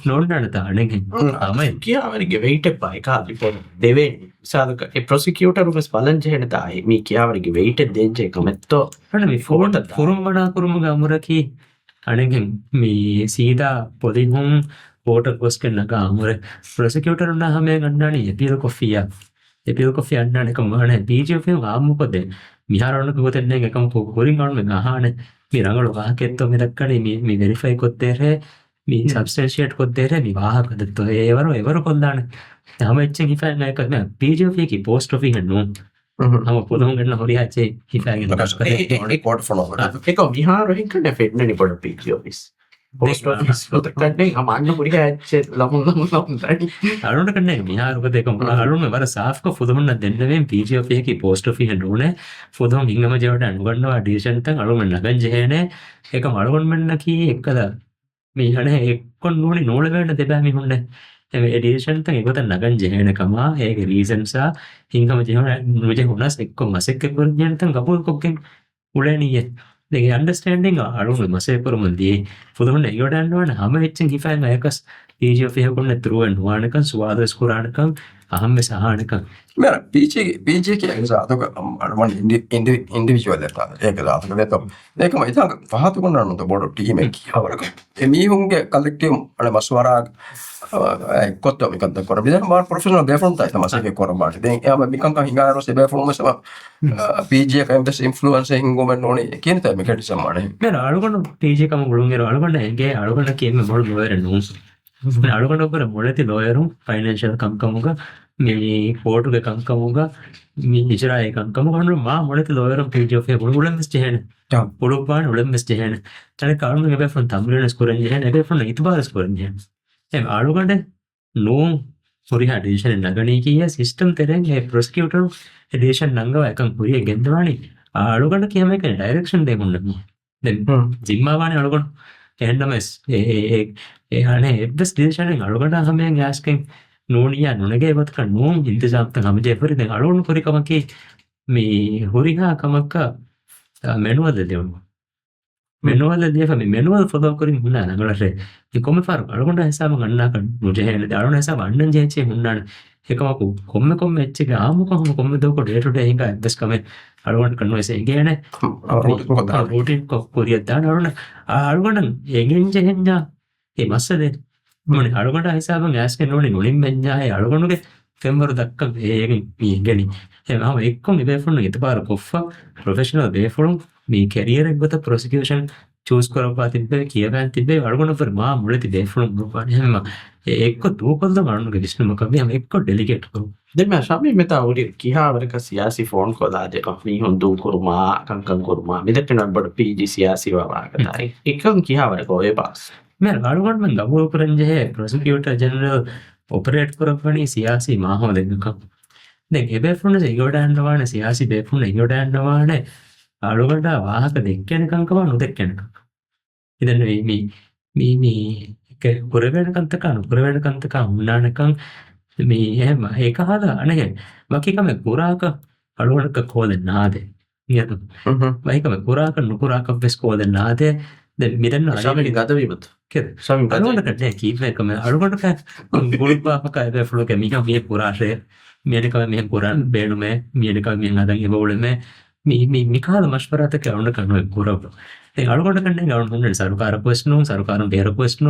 නොන්නාන තාණෙන් ආමයි කියාවරිගේ වෙයිට් එක බයි කා රිපෝට් දෙවෙනි සාදක ඒ ප්‍රොසිකියුටර් උගස් බලන්ජේ නතයි මේ කියාවරිගේ වෙයිට් එක දෙන්ජේ කමෙත්තෝ අන්න මේ ෆෝන් ෆොරම් වඩා කුරුම ගමුරකි අණගෙන් මේ සීදා පොදිහුම් වෝට කොස්කෙන් නග අමුර ප්‍රොසිකියුටර් උනා හැම ගන්නානි එපිල් කොෆිය අන්නාන එක මහන පීජී ෆිල්ම් ආමුකද මිහාරවන්න කිවතෙන්නේ එකම කුරින් ගන්න මේ අහානේ මේ රංගල වාහකෙත්තෝ මේ දක්කනේ මේ වෙරිෆයි කොත්තේරේ මේ සබ්ස්ටැන්ෂියේට් කොත්තේරේ මේ වාහකදත්තෝ ඒවරු කොල්ලාන හැම එච්චෙන් හිෆෑන් එක මේ පීජී කි පෝස්ට් ඔෆිස් නෝ हम पुनः गणना हो रहा है हिफाएंगे रिपोर्ट फॉलो ඒක විහාර හින්කනේ ෆෙඩ්නනි පොඩ පීජී ඔෆිස් පෝස්ට් ඔෆිස් උතකන්නේ අමාන්න පුරිය ඇච්චේ ලොම් අරුණ කන්නේ මිහාර උක දෙකම අරුණ වර සාෆ් ක ෆුදොන්න දෙන්නවෙන් පීජී ඔෆිස් කි පෝස්ට් ඔෆිස් නෝනේ ෆුදොන් හින්ගම ජවට අනුගන්නවා ඩිවිෂන් තන් අරුණ නගන් ජෙහනේ ඒක මලගොන් මෙන්න කි එක්කද මේ හනේ එක්කොන් නෝනි නෝලවෙන්න දෙබෑ මිහුන්න එම එඩිෂන් තන් එකත නගන් ජෙහෙනකමා ඒක රීසන්සා හිංගම ජෙහන නුජෙ හොනස් එක්කො මසෙක්ක පුරජනතන් කපුල් කොක්කෙන් උලනිය දෙගේ අන්ඩර්ස්ටෑන්ඩිං අරුණු මසේපුරමුන්දී පුදුහුන්න යොඩන්නවන හම එච්චෙන් හිෆෑන් අයකස් ඊජියෝෆයකුන්න තුරුවන් වානකන් සවාදස් කුරාණකම් අහම්ම සහනකම් Mira, PG che è usato man individual è usato detto ne come ita faatu kun nanu to bodo team ek awara e mi hunge collective ale maswara kotto mi kan ko bidan mar professional defon ta ta masake ko ma de e ama mi kan ka hinga ro se defon ma sama PG ka best influence hingo men noni kin ta mi kadi samane මේ අලුගොන්න PG කම ගුළුන්ගේ අලුගොන්න එගේ අලුගොන්න කියන්න මොළ ලෝයර නූස් අලුගොන්න ඔබර මොළති ලෝයරුම් ෆයිනෑන්ෂල් කම්කමුග මේ කෝටුග කම්කමුග මේ ඉජරාය කම්කමුග මා මොළති ලෝයරුම් PG of උලම් මිස්ටේන උලුපාන උලම් මිස්ටේන තන කාරුම ගෙබ ෆ්‍රොම් තම්බුලන ස්කෝරන් ජෙන ගෙබ ෆ්‍රොම් ඉතබාර ස්කෝරන් ජෙන එම් අලුගොන්න නෝ හොරිහ ඩිෂන් නගණී කිය සිස්ටම් තෙරෙන් ඒ ප්‍රොසිකියුටර් එඩිෂන් නංගව එකන් හොරිය ගෙන්දවානි අලුගොන්න කියම එක ඩයිරෙක්ෂන් දෙමුන්න දැන් ජිම්මාවානේ අලුගොන්න එන්නමස් ඒ අනේ එබ්බස් ඩිෂන් අලුගොන්න හැමෙන් ඇස්කින් නෝනියා නුනගේ වත්ක නෝන් ඉන්තජාම්ත ගමජේ පරි දැන් අලුගොන්න පරි කමකේ මේ හොරිහා කමක මෙනුවද දෙවුන මෙනුවද දෙව මේ මෙනුවද ෆොලෝ කරින් හුනා නගලරේ මේ කොම්ම ෆාර අලුගොන්න හිසාම ගන්නා කන් මුජේ දාරුන හිසාම අන්නන් ජේචේ හුන්නාන එකමකු කොම්ම එච්චක ආමුකම කොම්ම දෝක ඩේ ටු ඩේ හිඟා එබ්බස් කමේ අලුගොන්න කන්වසේ ගේනේ රූටින් කොරිය දානරුන අලුගොන්න එගෙන් ජෙහෙන්ජා ඒ මස්සදේ මොනේ අලුගොන්න හිසාම ඇස්කේ නෝනි නුලින් මෙන්ජා අලුගොන්නගේ ಫೆಂಬರ್ ದಕ್ಕ ಗಣಿ ನಾವು ಎಕ್ಕೊಂ ಬೇಫುಣ್ಣು ಇತಬಾರ ಕೊಫ್ಫ ಪ್ರೊಫೆಷನಲ್ ಬೇಫುಳು ಮೀ ಕೆರಿಯರ್ ಗೊತ್ತ ಪ್ರೊಸಿಕ್ಯೂಷನ್ ಚೂಸ್ ಕೊರಪ್ಪ ತಿಬ್ಬೆ ಕಿಯಬ್ಯಾನ್ ತಿಬ್ಬೆ ಅಳ್ಗೊಂಡಪ್ಪರು ಮಾ ಮುಳಿತಿ ಬೇಫುಳು ಗ್ರೂಪಾಣಿ ಹೆಮ್ಮ ಎಕ್ಕೊ ತೂಕೊಲ್ದ ಮಣ್ಣುಗೆ ವಿಷ್ಣು ಮಕಮ್ಮಿ ಹಮ್ ಎಕ್ಕೊ ಡೆಲಿಗೇಟ್ ಕೊರು දෙම ශමි මෙත උඩි කියාවරක සියාසි ෆෝන් කොදාද මිහුන් දූ කුරුමා කංකං කුරුමා මෙදට නබඩ PG සියාසි වවාගතයි එකම් කියාවරක ඔය පාස් මේ අලුගොන්න මන් ගබෝ කරන්ජේ ප්‍රොසිකියුටර් ජනරල් ඔපරේට් කරපණි සියාසි මාහම දෙන්නකම් දැන් ඒ බේෆුණ ඉගොඩන්නවාන සියාසි බේෆුණ ඉගොඩන්නවාන අලුගොඩ වාහක දෙක්කෙනකම් කම නොදෙක්කෙනකම් ඉතින් මේ පුරවෙනකන්තක නුපුරවෙනකන්තක උන්නානකම් මේ එහෙම ඒක හදා අනේ වකිකම පුරාක අලුගොඩක කෝල නාදේ නියත වයිකම පුරාක නුපුරාක වෙස් කෝල නාදේ දැන් මෙතන ශමි ගත වීමත් කෙද අලුගොඩකට කීපේකම අලුගොඩක ගුරුපාපක ඒ ෆ්ලෝ කෙමික මේ පුරාශය මේනිකම මේ පුරාන් බේනුමේ මේනිකම මේ නදන් ඉබවුලේ මේ මිකාල මස්පරාත කවුන කනෝ ගුරව ඒ අලුගොඩ කන්නේ ගවුන් හොන්න සරකාර ප්‍රශ්න සරකාරම් බේර ප්‍රශ්න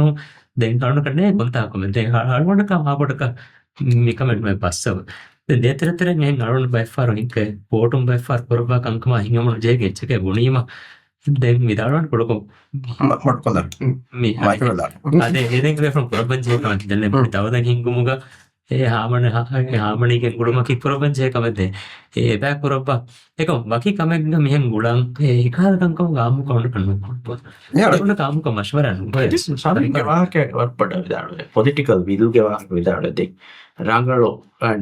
දැන් කවුන කන්නේ බන්තා කොමෙන්ට අලුගොඩ කම ආපඩක මිකමෙන්ට මේ පස්සව දැන් දෙතරතර මේ අලුගොඩ බයි ෆාර් හික පොටුම් බයි ෆාර් කරපා කංකම හිඟම ජේගෙ එච්චක ගුණීම දැන් විදාරවන්න කොඩකො මට කොන්ද මේ මයිකරලා අదే ඒදෙන් ෆ්‍රොම් ප්‍රොබන්ජේ කම දැන් තවද හිඟමුග ඒ හාමනිකෙන් ගුළුම කි ප්‍රොබන්ජේ කමද ඒ බෑ කරපා ඒක වකි කමෙන් මෙහෙන් ගුලන් ඒ කාලකංකම ගාමු කවුන්ට කන්න යාළුවන කාමු කමස්වරන් ශමි වාහක වර්පඩ විදාරුවේ පොලිටිකල් විදුගේ වාහක විදාරුවේ ರಂಗಳು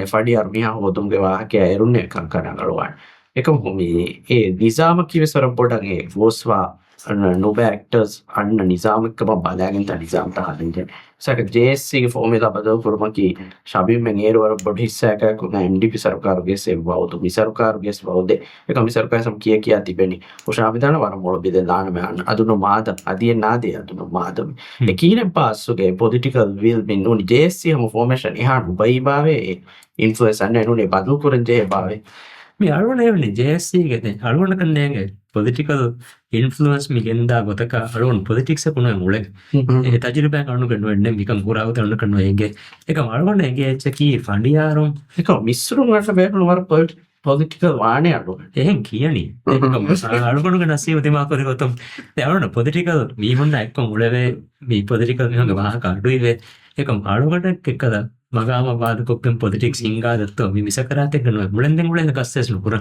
ಫಡಿಯಾರ್ ಮಿಯಾ ಹೋದುಮ್ಗೆ ವಾಹಕೆ ಎರುನ್ನೆ ಕಂಕನಗಳು එකම මේ ඒ නිසාම කිවසර පොඩගේ ෆෝස්වා නොබ ඇක්ටර්ස් අන්න නිසාමකම බලාගෙන ත නිසාමට හදින්ට සක ජේසිගේ ෆෝමිලා බදව පුරමකි ශබිම්ෙන් ඒරවර බොඩ හිස්සෑක කුණ MDP සරකාරුගේ සෙව්වවුතු මිසරකාරුගේ ස්වවුද එක මිසරකාසම් කියා තිබෙනි උෂාවිධාන වර මොළ බෙද දානමයන් අදුන මාද අදිය නාදේ අදුන මාදම එකීනෙන් පාස්සුගේ පොලිටිකල් විල් මින් උනි ජේසි හම ෆෝමේෂන් එහා උබයිභාවේ ඉන්ෆ්ලුවෙන්ස් අන්න එනුනේ බදු කුරන් ජේ භාවේ මේ අලුවනේ ජේසිගේ දැන් අලුවන කන්නේ පොලිටිකල් ඉන්ෆ්ලුවන්ස් මිගෙන්දා ගොතක අලුවන් පොලිටික්ස් පුන මුලේ ඒ තජරිබා කරනු ගන්නවෙන්නේ මිකම් පුරාව කරන කන්නෝයගේ ඒක අලුවන එගේ චකි ෆන්ඩියාරුම් ඒක මිස්රුම් වලට බේරුණු වර පොලිටිකල් වානේ අලුව එහෙන් කියනි ඒක අලුවන ගනසිය උදේමා කරේ ගොතම් දැන් පොලිටිකල් මීමුන්න එක්ක මුලේ මේ පොලිටිකල් මිහංග වාහක අඩුයිවේ ඒක අලුවට එක්කද මගාම බාධකොක්කෙන් පොලිටික්ස් හිංගාදත්තෝ මේ මිසකරාතේ කරනවා මුලෙන්දෙන් මුලෙන් කස්සස් නුපුර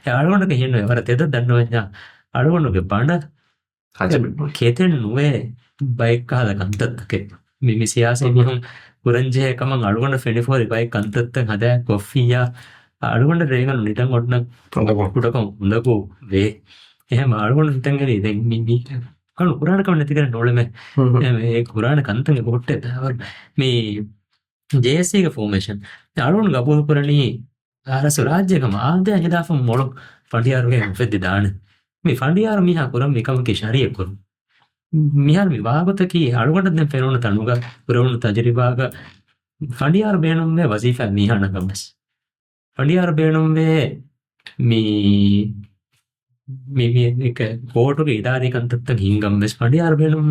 ඒ අලුවනක කියන්නේ වර තෙද දන්නවඥා අලුවනගේ බණ්ඩ කේතෙන් නුවේ බයික් කාල කන්තත්තකේ මේ සියාසේ මිහුන් පුරංජේ කම අලුවන 24 බයික් කන්තත්ත හදා කොෆියා අලුවන රේගන නිතන් ඔන්න කුඩකම් උඳකෝ වේ එහෙම අලුවන හිටංගලි දැන් මේ කණු කුරාණකම නැති කරන්න ඕනේ මේ කුරාණ කන්තගේ කොට්ටේ මේ ජේසීගේ ෆෝමේෂන් අලුන් ගබුල් කරණී ආරස රාජ්‍යකම ආදය හිදාෆම් මොළු ෆඩියාරුගේ ෆෙද්දි දාන මේ ෆඩියාරු මිහා කුරම් මිකමකි ශරිය කුරු මිහාර විවාගතකි අලුගොඩ දැන් ෆෙරෝන තනුග පුරවුණු තජරිබාග ෆඩියාරු බේනුම් මේ වසීෆා මිහානකම්ස් ෆඩියාරු බේනුම් මේ එක කෝටුගේ ඉදාරිකන්තත්ත හිංගම් වෙස් ෆඩියාරු බේනුම්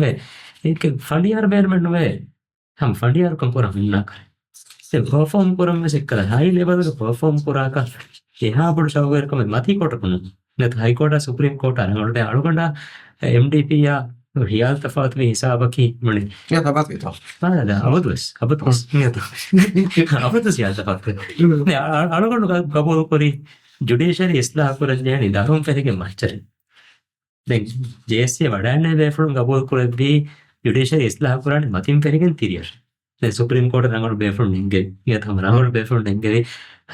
ඒක ෆඩියාරු බේනුම් हम फंडियार कंपोरा मिलना करें से परफॉर्म करम में से कर हाई लेवल का परफॉर्म करा का यहाँ पर शावर का मती कोट कनु ने हाई कोर्ट सुप्रीम कोर्ट अनगोटे अळुगंडा एमडीपी या रियाल तफावत में हिसाब की मने या तफावत के तो अबदुस ने तो अबदुस या तफावत ने अळुगंडा कबूल करी जुडिशियरी इस्लाह करने ने दारुम फेरे के मास्टर देख जेएससी वडाने वेफुल कबूल करबी जुडिशियरी इस्लाह करने मतिम फेरे तिरियर सुप्रीम कोर्ट ರಂಗಳು ಬೇಫುಂಡ್ ಹೆಂಗೆ ಅಥವಾ ರಂಗಳು ಬೇಫುಂಡ್ ಹೆಂಗೆ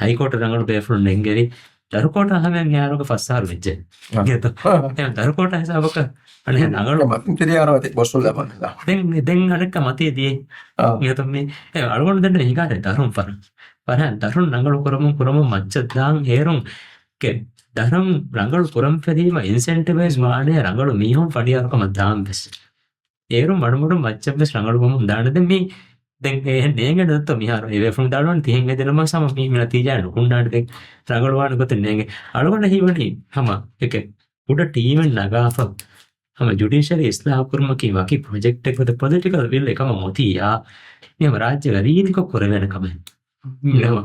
ಹೈ ಕೋರ್ಟ್ ರಂಗಳು ಬೇಫುಂಡ್ ಹೆಂಗೆ ದರ್ಕೋಟ ಹಮೆಂ ಯಾರೋಗ ಫಸ್ಸಾರ್ ವೆಜ್ಜೆ ದರ್ಕೋಟ ಹಿಸಾಬಕ ಅಣೆ ರಂಗಳು ಮತ್ತಿಂ ತಿರಿಯಾರೋ ಅತಿ ಬಸ್ಸುಲ್ಲ ಬಂದ ದೆಂಗ್ ಅಡಕ ಮತಿದಿ ಯತಮ್ಮಿ ಅಳಗೊಂಡ ದೆಂಡ ಹಿಗಾರೆ ದರುಂ ಪರ ದರುಂ ರಂಗಳು ಕುರಮ ಮಚ್ಚದಾಂ ಹೇರುಂ ಕೆ ದರಂ ರಂಗಳು ಕುರಂ ಫೆದೀಮ ಇನ್ಸೆಂಟಿವೈಸ್ ಮಾಡೆ ರಂಗಳು ಮೀಹುಂ ಫಡಿಯಾರಕ ಮದ್ದಾಂ ಬೆಸ್ ඒරු මඩමුඩ මච්චබ්බස් ರಂಗಳು ಬೊಮ್ಮ ದಾಣದ ಮೀ දැන් නේගෙ දත්ත මිහාර ඒ වෙෆුන් දාලවන් තිහෙන් ගෙදෙනම සම මී මිලා තීජාන කුණ්ඩාට දෙක් ರಂಗಳು ವಾಣ ಗೊತ್ತ ನೇಗೆ ಅಳಗೊಂಡ ಹೀವಣಿ ಹಮ ಏಕೆ ಉಡ ಟೀಮ್ ನಗಾಫ ಹಮ ಜುಡಿಷಿಯರಿ ಇಸ್ಲಾಹ ಕುರ್ಮಕಿ ವಾಕಿ ಪ್ರಾಜೆಕ್ಟ್ එක ද පොලිටිකල් විල් එකම මොතියා නියම රාජ්‍ය රීතික කරවෙන කම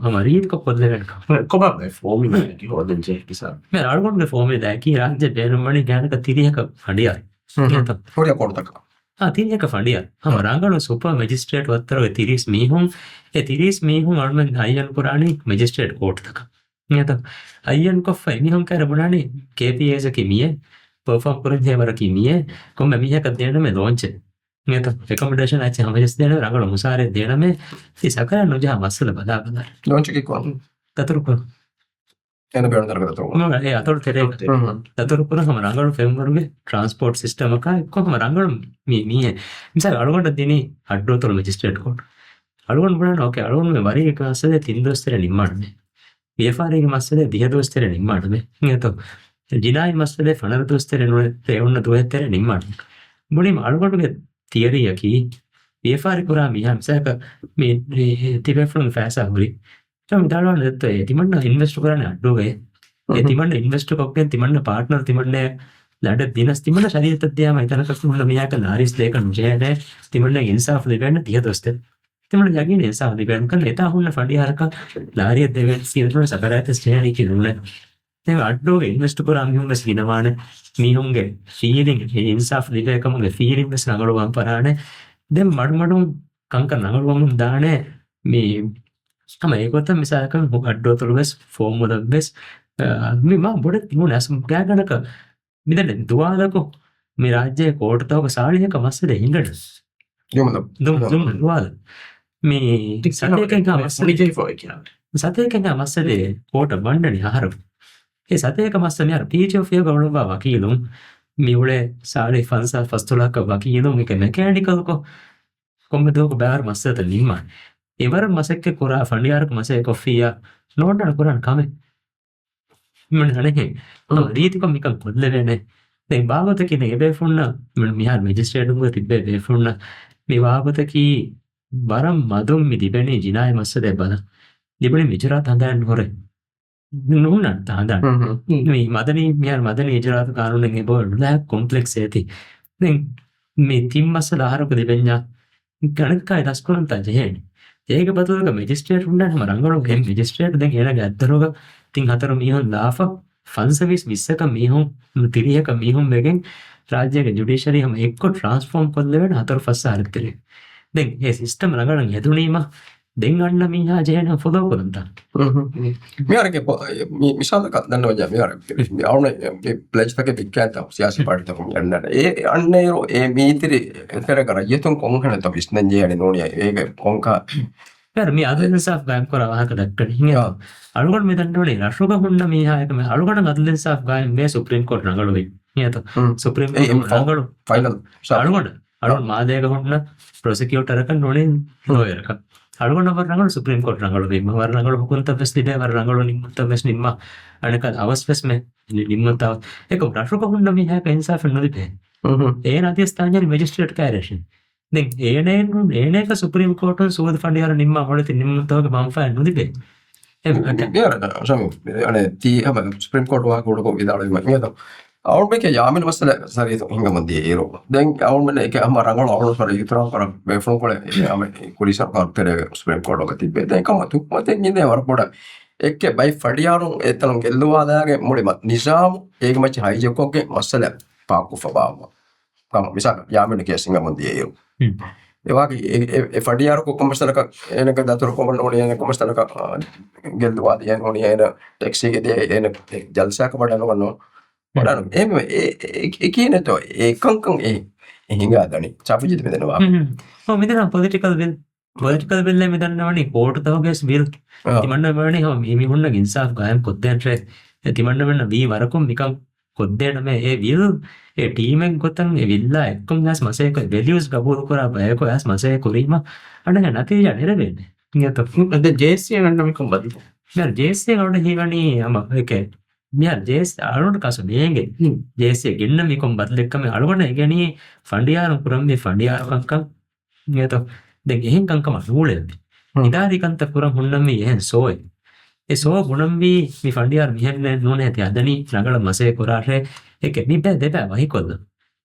හම රීතික කොල්ලෙන කම කොබ ෆෝමිලා කි හොදෙන් ජේ කිසා මේ අಳಗೊಂಡ ෆෝමේ දාකි රාජ්‍ය බේරමණි ඥානක තිරියක ಫಂಡಿಯಾರ್ ಫೋಡಿಯಾ ಕೊಡ್ತಕ තිරියක ෆඩිය හම ರಂಗಳು සුපර් මැජිස්ට්‍රේට් වත්තරව 30 මීහුන් ඒ 30 මීහුන් අල්මන් අයන් පුරාණි මැජිස්ට්‍රේට් කෝට් තක නියත අයන් කොෆයි මිහුන් කරබුණානි KPS කිමියේ පර්ෆෝම් කරන් ජේවර කිමියේ කොම් මිහක දෙන මේ ලොන්ච් නියත රෙකමෙන්ඩේෂන් ඇච් හම ජස් දෙන ರಂಗಳು මුසාරේ දෙන මේ ති සකර නුජා මස්සල බදා බදා ಲೋಂಚ್ ಕಿ ಕೋನ್ ತತರುಕು ಏನ ಬೇಡ ದರಗದ ತಗೋ ಏ ಅತೋಡು ತೆರೆ ತತರುಕು ಹಮ ರಂಗಳು ಫೆಮ್ವರ್ಗೆ ಟ್ರಾನ್ಸ್ಪೋರ್ಟ್ ಸಿಸ್ಟಮ್ ಅಕ ಕೊಮ್ಮ ರಂಗಳು ಮೀಯೆ ಮಿಸಾಲ ಅಳಗೊಂಡ ದಿನಿ ಅಡ್ಡೋತರು ಮೆಜಿಸ್ಟ್ರೇಟ್ ಕೋರ್ಟ್ ಅಳಗೊಂಡ ಬಿಡೋಣ ಓಕೆ ಅಳಗೊಂಡ ವರಿಗೆ ಕಾಸದೆ ತಿಂದೋಸ್ತಾರೆ ನಿಮ್ಮಾಡನೆ ವ್ಯಾಪಾರಿಗೆ ಮಸಲೆ ದಿಹದೋಸ್ತಾರೆ ನಿಮ್ಮಾಡನೆ ಅಥವಾ ಜಿನಾಯಿ ಮಸಲೆ ಫಣರ ದೋಸ್ತಾರೆ ರೇವಣ್ಣ ದೋಹೆತ್ತಾರೆ ನಿಮ್ಮಾಡನೆ ಬುಡಿ ಅಳಗೊಂಡಗೆ ಥಿಯರಿಯಕಿ ವ್ಯಾಪಾರಿ ಪುರ ಮಿಯಾ ಮಿಸಾಕ ಮೀ ತಿಬೆಫ್ಲನ್ ಫ್ಯಾಸಾ ಹುರಿ ಮಿದಾಳವನ್ನ ದತ್ತ ತಿಮಣ್ಣ ಇನ್ವೆಸ್ಟ್ කරන්නේ අඩුවේ ඒ තිමන්න ඉන්වෙස්ට් කොක්කෙන් තිමන්න පාර්ට්නර් තිමන්නේ ලඩ දිනස් තිමන්න ශරීරත තියාම හිතනක මුල මියාක නාරිස් දෙක නුජේනේ තිමන්න ඉන්සාෆ් දෙවෙන්න තිය දොස්තේ තිමන්න යගින් ඉන්සාෆ් දෙවෙන්න කල් එතා හුන්න ෆඩියාරක ලාරිය දෙවෙන්න සිරතුන සකරාත ස්ටේනි කිනුනේ දැන් අඩුවේ ඉන්වෙස්ට් කරාම හිුන්න සිනවානේ මීහුන්ගේ ෆීලිං ඉන්සාෆ් දෙකකමගේ ෆීලිං වෙස් නගලුවන් පරානේ දැන් මඩු කංක නගලුවන් දානේ මේ තම ඒකොත මිසාක අඩ්ඩෝතුළු වෙස් ෆෝම් වල වෙස් මේ මා බොඩ තිබුණ ඇස් ගෑගනක මිදෙන් දුවාලකෝ මේ රාජ්‍යයේ කෝටතවක සාලියක මස්සද හින්දට දුම් දුවාල මේ සතේකෙන් මස්සද ජේ ෆෝ කියන සතේකෙන් මස්සද කෝට බණ්ඩනි ආහාර ඒ සතේක මස්ස මෙයාර පීච් ඔෆ් ය ගවලවා වකීලුම් මිවුලේ සාලි ෆන්සා ෆස්තුලක වකීලුම් එක මෙකැනිකල් කෝ කොම්මදෝක බෑර් මස්සද නිම්මා එවර මසෙක්ක කොරා ෆන්ඩියාරක මසේ කොෆියා ನೋಡೋಣ ಕುರಾನ್ ಕಾಮೆ ಮನ್ ಹಣೆಗೆ ರೀತಿ ಕಮ್ಮಿ ಕಲ್ ಕೊಡ್ಲೇನೆ ದೇ ಬಾಗತಕಿ ನೆ ಬೇಫುಣ್ಣ ಮನ್ ಮಿಹಾರ್ ಮ್ಯಾಜಿಸ್ಟ್ರೇಟ್ ಉಂಗ ತಿಬ್ಬೆ ಬೇಫುಣ್ಣ ಮಿ ಬಾಗತಕಿ ಬರಂ ಮದುಂ ಮಿ ದಿಬೆನಿ ಜಿನಾಯ ಮಸ್ಸದೆ ಬನ ದಿಬೆನಿ ಗುಜರಾತ್ ಹಂದಾನ್ ಹೊರೆ ನುಣ್ಣ ಹಂದಾನ್ ಮಿ ಮದನಿ ಮಿಹಾರ್ ಮದನಿ ಗುಜರಾತ್ ಕಾನೂನಿಗೆ ಬೋರ್ಡ್ ಲಾ ಕಾಂಪ್ಲೆಕ್ಸ್ ಏತಿ ದೆ ಮಿ ತಿಮ್ಮಸದ ಆಹಾರಕ ದಿಬೆನ್ಯಾ ಗಣಕಾಯ ದಸ್ಕೊಳಂತ ಜೇಣಿ ඒක බතුලක මැජිස්ට්‍රේට් උන්නා නම ರಂಗಳು ගෙන් මැජිස්ට්‍රේට් දැන් ඒලගේ අද්දරෝග තින් හතර මීහොන් ලාෆ ෆන් සර්විස් 20ක මීහොන් 30ක මීහොන් දෙකෙන් රාජ්‍යයේ ජුඩිෂරි හැම එක්ක ට්‍රාන්ස්ෆෝම් කොල්ලෙවෙන හතර ෆස් ආරක්තරේ දැන් මේ සිස්ටම් ರಂಗಳන් යදුනීම දැන් අන්න මීහා ජේන ෆොලෝ කරන්තා මියාරගේ මිසාලක දන්නවද මියාර අවුනේ ප්ලෙජ් තක වික්කන්ත සියාසි පාර්ටි තක යන්නට ඒ අන්නේ ඒ මීතිරි එතර කර යතුන් කොංකන තක විශ්නන් ජේන නෝනිය ඒක කොංකා පෙර මේ අදලසාෆ් බැංක් කර වාහක දක්කන හිය අලුගොඩ මෙතනට වලේ රශෝග හුන්න මීහා එක මේ අලුගොඩ අදලසාෆ් ගායන් මේ සුප්‍රීම කෝර්ට් ರಂಗಳು වේ නියත සුප්‍රීම ඒ ರಂಗಳು final ಅಳುಗೊಂಡು ಮಾದೇಗ ಹುಣ್ಣ prosecutor ನೋಳಿ lower ಅಳುಗೊಂಡ ರಂಗಳು supreme court ರಂಗಳು ನಿಮ್ಮ ರಂಗಳು ಹುಕುಂತ ಬೆಸ್ ಇದೆ ರಂಗಳು ನಿಮ್ಮಂತ ಬೆಸ್ ನಿಮ್ಮ ಅಣಕ ಅವಸ್ ಬೆಸ್ ಮೇ ನಿಮ್ಮಂತ ಏಕ ರಾಷ್ಟ್ರಕ ಹುಣ್ಣ ಮಿ ಹ್ಯಾಕ ಇನ್ಸಾಫ್ ಅನ್ನೋದಿದೆ ಏನಾದಿ ಸ್ಥಾನ ಮೆಜಿಸ್ಟ್ರೇಟ್ ಕ್ಯಾರೇಷನ್ ಏನೇಕ ಸುಪ್ರೀಂ ಕೋರ್ಟ್ ಸೂದ ಫಂಡಿಯಾರ ನಿಮ್ಮ ಹೊಳತಿ ನಿಮ್ಮಂತ ಬಂಫ ಅನ್ನೋದಿದೆ ಸುಪ್ರೀಂ ಕೋರ್ಟ್ ಕೂಡ ಇದಾಳ ಅವಳ ಬಗ್ಗೆ ಯಾಮಿನ ಮಸಲೆ ಸರಿ ಇದು ಹಿಂಗ ಮಂದಿ ಇರೋ ದೆಂಗ್ ಅವಳ ಮೇಲೆ ಏಕೆ ಅಮ್ಮ ರಂಗಳು ಅವಳು ಸರಿ ಇತರ ಕರ ಬೇಫ್ಲೋಂಕೊಳೆ ಆಮೇಲೆ ಕುಡಿ ಸರ್ಕಾರ ತೆರೆ ಸುಪ್ರೀಂ ಕೋರ್ಟ್ ಹೋಗತ್ತಿದ್ದೆ ದೆಂಗ್ ಮತ್ತು ಮತ್ತೆ ಹಿಂದೆ ಹೊರ ಕೂಡ ಏಕೆ ಬೈ ಫಡಿಯಾರು ಎತ್ತಲ ಗೆಲ್ಲುವಾದಾಗೆ ಮುಡಿ ನಿಜಾಮ್ ಏಕ ಮಚ್ಚ ಹೈಜಕೋಗೆ ಮಸಲೆ ಪಾಕು ಫಬಾವ ಕಮ ಮಿಸಾಲ ಯಾಮಿನ ಕೇಸ್ ಹಿಂಗ ಮಂದಿ ಇರೋ ಇವಾಗ ಫಡಿಯಾರು ಕೊಮ್ಮಸ್ತನಕ ಏನಕ್ಕೆ ದಾತರು ಕೊಂಬ ನೋಡಿ ಏನಕ್ಕೆ ಕೊಮ್ಮಸ್ತನಕ ಗೆಲ್ಲುವಾದ ಏನು ನೋಡಿ ಏನು ಟ್ಯಾಕ್ಸಿಗೆ ಏನು ಜಲ್ಸಾಕ ಬಡನವನ್ನು Orang itu kangkang hingga ada nih capu jadi medan apa? Oh medan political bill medan nani court tahu guys bill. Dimana mana nih ini hunna insaf gayam kodde entre. Dimana mana bi warakum mikam kodde nama bill team yang kotang villa ekkum gas masih ko values gabur kora bayar ko gas masih kurima. Anda nanti jadi rebe. Ingat tuh. Ada JC yang anda mikam badi. Biar JC kalau nih ini ama oke. මියන් ජේස් අලුණට කසු මේගේ ජේසේ ගෙන්න මිකොම් බදලෙක්කම අලුවන ගැනී ෆන්ඩියාරු පුරම් මේ ෆන්ඩියාරුකංකම් නියත දැන් එහෙන් කංකම නූලෙද්දි ඉදාරිකන්ත පුරම් හුන්නම් මේ එහෙන් සෝයි ඒ සෝ ගුණම් වී මේ ෆන්ඩියාරු මිහෙන් නෝන ඇති අදනි නගල මසේ කොරාරේ ඒක නිබ්බ දෙබ වහිකොල්ල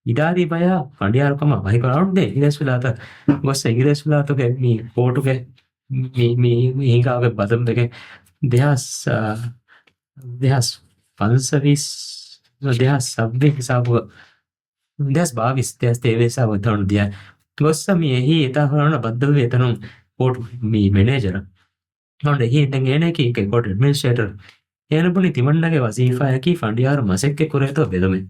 ඉදාරි බය ෆන්ඩියාරුකම වහිකොරාරුන්නේ ඉරස්විලාත ගොස්ස ඉරස්විලාතගේ මේ පෝටුගේ මේ හිඟාගේ බදම් දෙකේ දෙහස් පන්සවිස් දෙහස් සබ්බේ හිසාබුව දෙහස් භාවිස් දෙහස් තේවේසා වදනු දිය ගොස්සම එහි එතා හරන බද්ධව වෙතනුම් පෝට් මේ මෙනේජර නොට එහි ඉටන් ඒනක එක කොට ඇඩ්මිනිස්ට්‍රේටර් ඒනපුලි තිමන්නගේ වසීෆායකි ෆන්ඩියාර මසෙක්කෙ කොරේතෝ බෙදම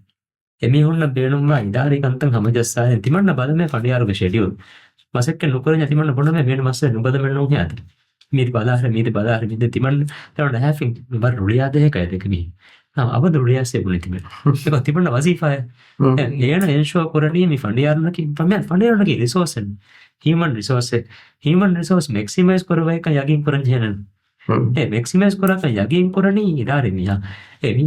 එමි හුන්න බේනුම්වා ඉදාරිකන්තන් හමජස්සාය තිමන්න බලම ෆන්ඩියාරුග ෂෙඩියුල් මසෙක්ක නුකරන තිමන්න බොනම වෙන මස්ස නුබදමෙන්නු ඇත මීති බදාර මිද තිමන්න තවන හැෆින් බර රුලියාදයක ඇදකමී අවද රුලියාසේ බුලිතිම එක තිබන්න වසීෆාය ඒන එන්ශෝ කොරණී මි ෆන්ඩියාරුනකි පමය ෆන්ඩියාරුනකි රිසෝසන් හිමන් රිසෝස් මෙක්සිමයිස් කරවයක යගින් කරජනන් මෙක්සිමයිස් කරක යගින් කරණී ඉදාරමිය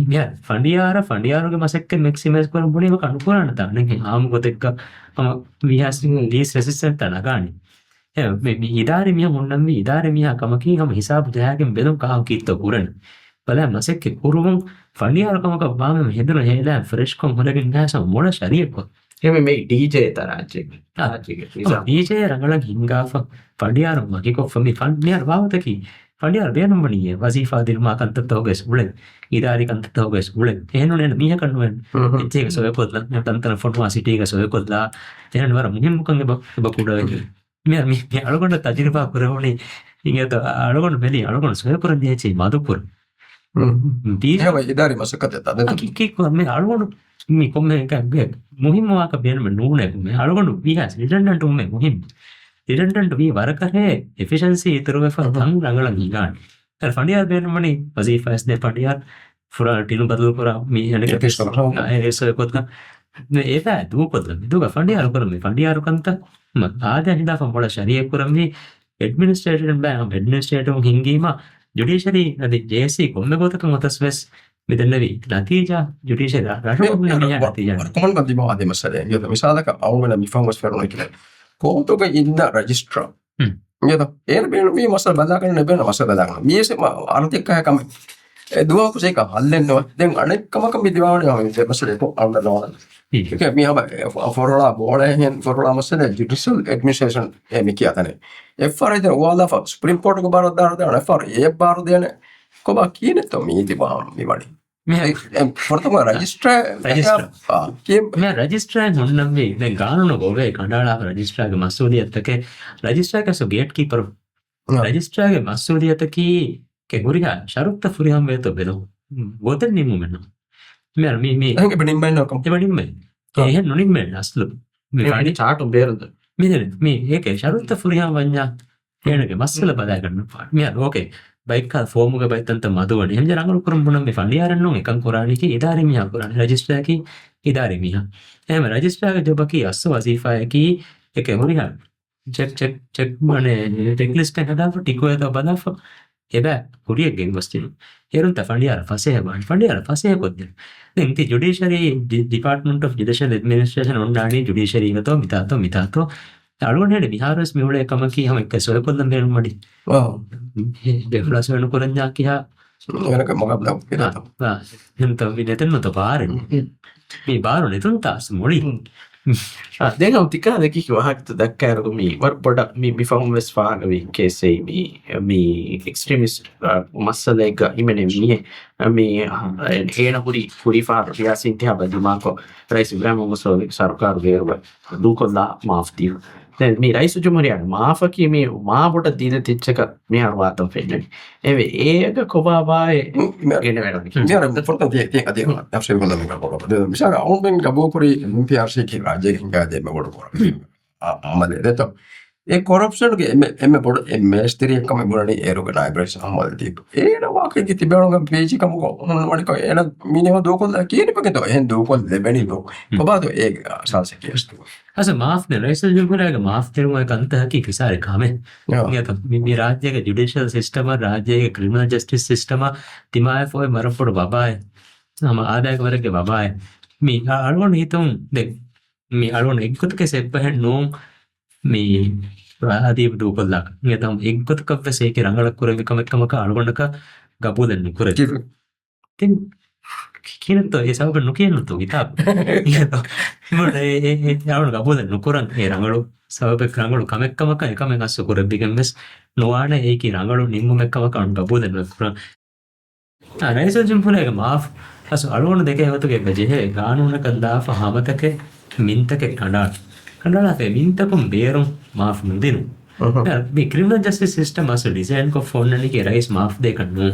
මිය ෆන්ඩියාරුගේ මසෙක්ක මෙක්සිමයිස් කර බුණීම කනුපුරන්න තානගේ ආම ගොතෙක්ක විහසින් ලීස් රෙසිස්ටන්ට් තනගානි ඉදාරමිය මුන්නම ඉදාරමිය කමකී හම හිසාබ ජයගෙන් බෙදුම් කහව කීත්ත පුරණ බල මසෙක්කෙ කුරුවම් ෆන්ඩියාරුකමක බාම හෙදන හෙලා ෆ්‍රෙෂ්කොම් හොලගෙන් ගෑසම මොන ශරියක්ව එම මේ ඩීජේ තරාජ්‍යක ඩීජේ ರಂಗಳ ಹಿಂಗಾಫ ෆන්ඩියාරු මකිකොෆමි ෆන්ඩියාර ಭಾವತකි ෆන්ඩියාර බේනම්බනිය වසීෆා දිල්මා කන්තත් හොගෙස් උලෙන් ඉදාරි කන්තත් හොගෙස් උලෙන් එහෙනු නෙන මිහ කන්නුවෙන් එච්චේක සොයකොත්ලා තන්තන ෆොටුවා සිටීක සොයකොත්ලා එහෙන වර මුහිම් මුකංගෙ බකුඩ මේ අලුගොඩ තජිරපා කරවනේ ඉංගත අලුගොඩ මෙලි අලුගොඩ සොයපුරන් දියචි මදුපුර ඉදාරි මසකත කික් මේ අලුගොඩ මේ කොම්මේ එකගේ මුහිම් වාක බේනම නූනේ මේ අලුගොඩ විහස් රිඩන්ඩන්ට් උම්මේ මුහිම් රිඩන්ඩන්ට් වී වරකරේ එෆිෂන්සි ඉතුරුවේ ෆන් රංගල ගිගාන අර ෆන්ඩියාර බේනමනි වසීෆාස් දෙ ෆන්ඩියාර ෆුරා ටිනු බදල් කරා මේ යන්නේ ඒසොයකොත්ක ඒත දුකොත්ල දුක ෆන්ඩියාර කරමේ ෆන්ඩියාර කන්ත ආද හිදා ෆම්බොල ශරිය කරමේ ඇඩ්මිනිස්ට්‍රේෂන් බෑ ඇඩ්මිනිස්ට්‍රේටර් හිංගීම ජුඩිෂරි නදී ජේසි කොම්මෙ ගොතක මතස්වස් මෙදන්නවි නතිජා ජුඩිෂරි කොමන් බදි බව ආදි මසලේ යත මිසාලක අවුමන මිෆම්ස් ෆෙරොන කියලා කොටෝක ඉන්න රෙජිස්ට්‍රාර් යත එන බේන මේ මසල බදා ගන්න බේන මසල බදා ගන්න මේසෙ අර්ථික කම දුවා කුසේක හල්ලෙන්නවා දැන් අනෙක්කමක මිදිවාවනේ මේ මසලේ පො අන්නනවා ඒක මේ හබ ෆොරලා බෝලෙන් ෆොරලා මසලේ ජුඩිෂල් ඇඩ්මිනිස්ට්‍රේෂන් මේ කියතනේ එෆ්ආර් ඉතින් ඔයාලා සුප්‍රීම් කෝර්ට් එක බාර දාන එෆ්ආර් ඒ බාර දෙන කොබ කියන තෝ මේ දිවා මේ වඩි මේ ෆොර්තම රෙජිස්ට්‍රාර් මේ රෙජිස්ට්‍රාර් මොන්නම් මේ දැන් ගානන ගෝවේ කණ්ඩායම රෙජිස්ට්‍රාර්ගේ මස්සූලියත්තක රෙජිස්ට්‍රාර්ගේ සෝ ගේට් කීපර් රෙජිස්ට්‍රාර්ගේ මස්සූලියතකී කෙගුරියා ශරුත්ත ෆුරියම් වේත බෙලෝ ගොතන් නිමු මෙන්න මේ එහෙන් බෙනිම්මෙන් නකම් එබනිම්මෙන් එහෙන් නොනිම්මෙන් අස්ලු මේ වඩි චාට් බේරද මේ ඒක ශරුත්ත ෆුරියම් වඤ්ඤා ඒනගේ මස්සල බදා ගන්න මේ ඕකේ බයික් ෆෝර්මුගේ බයිත්තන්ත මදුවන එම රඟල කරම් පුන මේ ෆඩියාරන්නු එකන් කොරානික ඉදාරමිය කරන රජිස්ට්‍රයකි ඉදාරමිය එම රජිස්ට්‍රාග ජොබකි අස්ස වසීෆායකි එක එමරිහ චෙක් මනේ ටෙක්ලිස්ට හදාව ටිකුවත බදාව එබ කුරියගෙන් වස්තින එරුන්ත ෆඩියාර පසේබන් ෆඩියාර පසේ කොද්ද ති ජුඩිශරි ඩිපාර්ට්මන්ට් of ජුඩිෂල් ඇඩ්මිනිස්ට්‍රේෂන් ඔන්නානි ජුඩිශරීගතෝ මිතාතෝ අලුවනට විහාරස් මිවුල එකමකි හම එක සොයකොල්ලම් බේරු මඩි දෙෆලස් වෙන කොරංජා කියා වෙනක මොකක්ද එත විනතන්නොත පාරෙන් මේ බාරු නිතුන් තාස් මොඩි දැන් අවතිකා දෙකි වහක්ත දක්කෑරක මේ වර් පොඩක් මේ බිෆවුම් වෙස් ෆාගවී කේසේ මේ එක්ස්ට්‍රීමිස්ට් මස්සලෙක ඉමන මේ ඒන පුරි ෆාර රියාසින්තිහ බදිමාකෝ රයිස් ග්‍රාමගසෝ සරකාරු ගේරුව දූකොල්ලා මාෆ්තිව මේ රයිසු ජුමරයාට මාෆකි මේ මාපොට දීන තිච්චක මේ අරවාතම් පෙන්නන එව ඒක කොබාබාය ගෙන මිසාග අවුෙන් ගබෝපුරි පියාර්ශයකි රාජයකින් ගාදයම ගොඩ කොර ආමදේ දෙත ඒ කොරප්ෂන්ගේ එම පොඩ මේස්තරියක්කම ගොඩ ඒරුග නයිබ්‍රේස් හමල්දී ඒනවාක තිබෙනුග පේචිකමක වනික එන මිනිම දෝකොල් කියනපකත එහ දෝකොල් දෙබැනිලෝ කොබාද ඒ සාසකයස්තුව අස මාෆ්න රයිසල් ජුගරගේ මාෆ්තරුම කන්තහකි කිසාරිකාමේ මේ රාජ්‍යක ජුඩිෂල් සිස්ටම රාජ්‍යක ක්‍රිමිනල් ජස්ටිස් සිස්ටම තිමාය ෆෝය මරපොඩ බබාය සම ආදායක වරගේ බබාය මේ අලුවන් හිතුම් දෙ මේ අලුවන් එක්කොතක සෙප්පහෙන් නෝම් මේ ප්‍රාදීප දූකොල්ලක් තම එක්ගොතකව සේක රඟලක් කර විකමක්කමක අලුගොඩක ගබූදන්න කර තින් කියනත ඒසාවක නොකියනතු විතාප යවන ගබූද නොකරන් ඒ රඟලු සවප රඟලු කමෙක්කමක එකම ගස්ස කොරබිගෙන්වෙස් නොවාන ඒක රඟලු නිම්මෙක්කමක අනු ගබූදන්න කර රයිසල් ජම්පුලක මා් අස අලුවන දෙක හතුගේ බජහ ගානුනක දාප හමතක මින්තක කඩාලාේ මින්තකුම් බේරුම් මා් නුදිනු ක්‍රිමිනල් ජස්ටිස් සිස්ටම් අස ඩිසයින් කො ෆෝන්නනික රයිස් මා් දෙකන්නු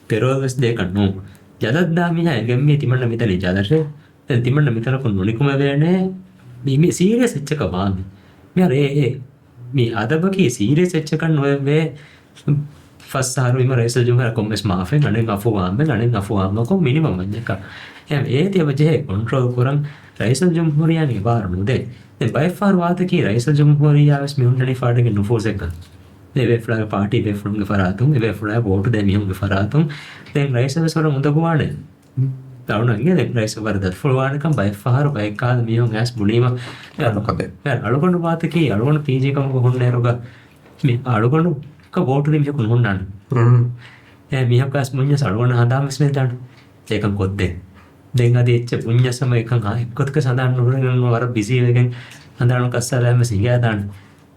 පෙරෝවස් දෙකන්නු ජදත්දාමිහ ඇගම්ම තිමට මිතන ජදශය තිමට මිතනකු නොනිකුම වේනේ මේ සීරිය සච්චක බාන්න මෙ ඒ මේ අදබකි සීරිය සච්චකන් නොවේ ෆස්සාරුම රේසල් ජුමර කොමස් මාෆෙන් අනෙන් අෆවාම අනෙන් අෆවාමකො මිනිමමජක එම ඒ තියවජය කොන්ට්‍රෝල් කරම් රයිසල් ජුම්හුරයා නිවාරනුදේ බයිෆාර් වාතකී රයිසල් ජුම්හුරයාවස් මිහුන්නනි ෆාඩගෙන් නුෆෝසෙක්ක වෙෆ්ලග පාටි වෙෆ්ලුම්ග ෆරාතුම් වෙෆ්ල බෝට දැමියුම්ග ෆරාතුම් දැන් රයිසවස්වර මුදකුවාන තවනගේ රයිස වරදත් ෆුල්වානකම් බයිෆාර බයිකාද මියුම් ඇස් බුලීම අලුගොඩු වාතකී අලුගොඩු පීජිකමක හුන්නේරුග මේ අලුගොඩු බෝට දෙමියකුන් හුන්නන්න මිහකස් මුං්ඥ සලුවන හදාමස්නේ දන්න ඒකම් කොද්දේ දෙංගද එච්ච පුං්ඥසම එක එක්කොත්ක සඳන් නුරගන්න වර බිසිවගෙන් හඳනු කස්සරෑම සිගෑදන්න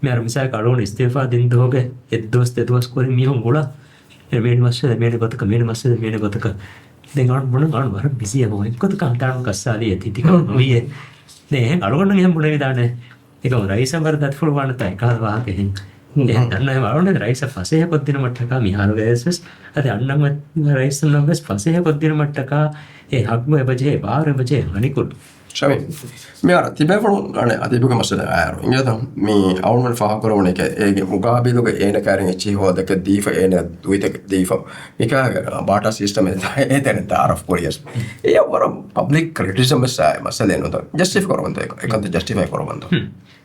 මෙර මිසා කලුවන ස්තේවා දින්දෝග එද්දෝස් දෙදවස් කොර මියහුම් ගොල මේට මස්ස මේට ගොතක මේට මස්ස මේට ගොතක දෙගට බොන ගන වර බිසියම එක්කොතක හතානු කස්සාලිය තිතික නොවිය දේ අලුවන්න හම් බුණ විදාන එක රයිසවර දත් ෆුල් වනතයි කාදවාගෙහින් දන්න වරුන රයිස පසය කොද්දින මට්ටකා මිහාරුගේස්ස් අද අන්නම රයිසන් නොවෙස් පසය කොද්දින මට්ටකා ඒ හක්ම එබජේ බාර එබජේ අනිකුල් ශමි මේ අර තිබෙවුණු අනේ අතිබුක මසද ආයරු ඉංගතම් මේ අවුමන් ෆාකරවන එක ඒගේ මුගාබිලුක ඒන කාරෙන් එචි හොදක දීෆ ඒන දුයිතක දීෆ එක බාටා සිස්ටම් ඒ තැන තාරෆ් කොරියස් ඒ වර පබ්ලික් ක්‍රිටිසිසම් මසලේ නොත ජස්ටිෆයි කරවන්ත එකන්ත ජස්ටිෆයි කරවන්ත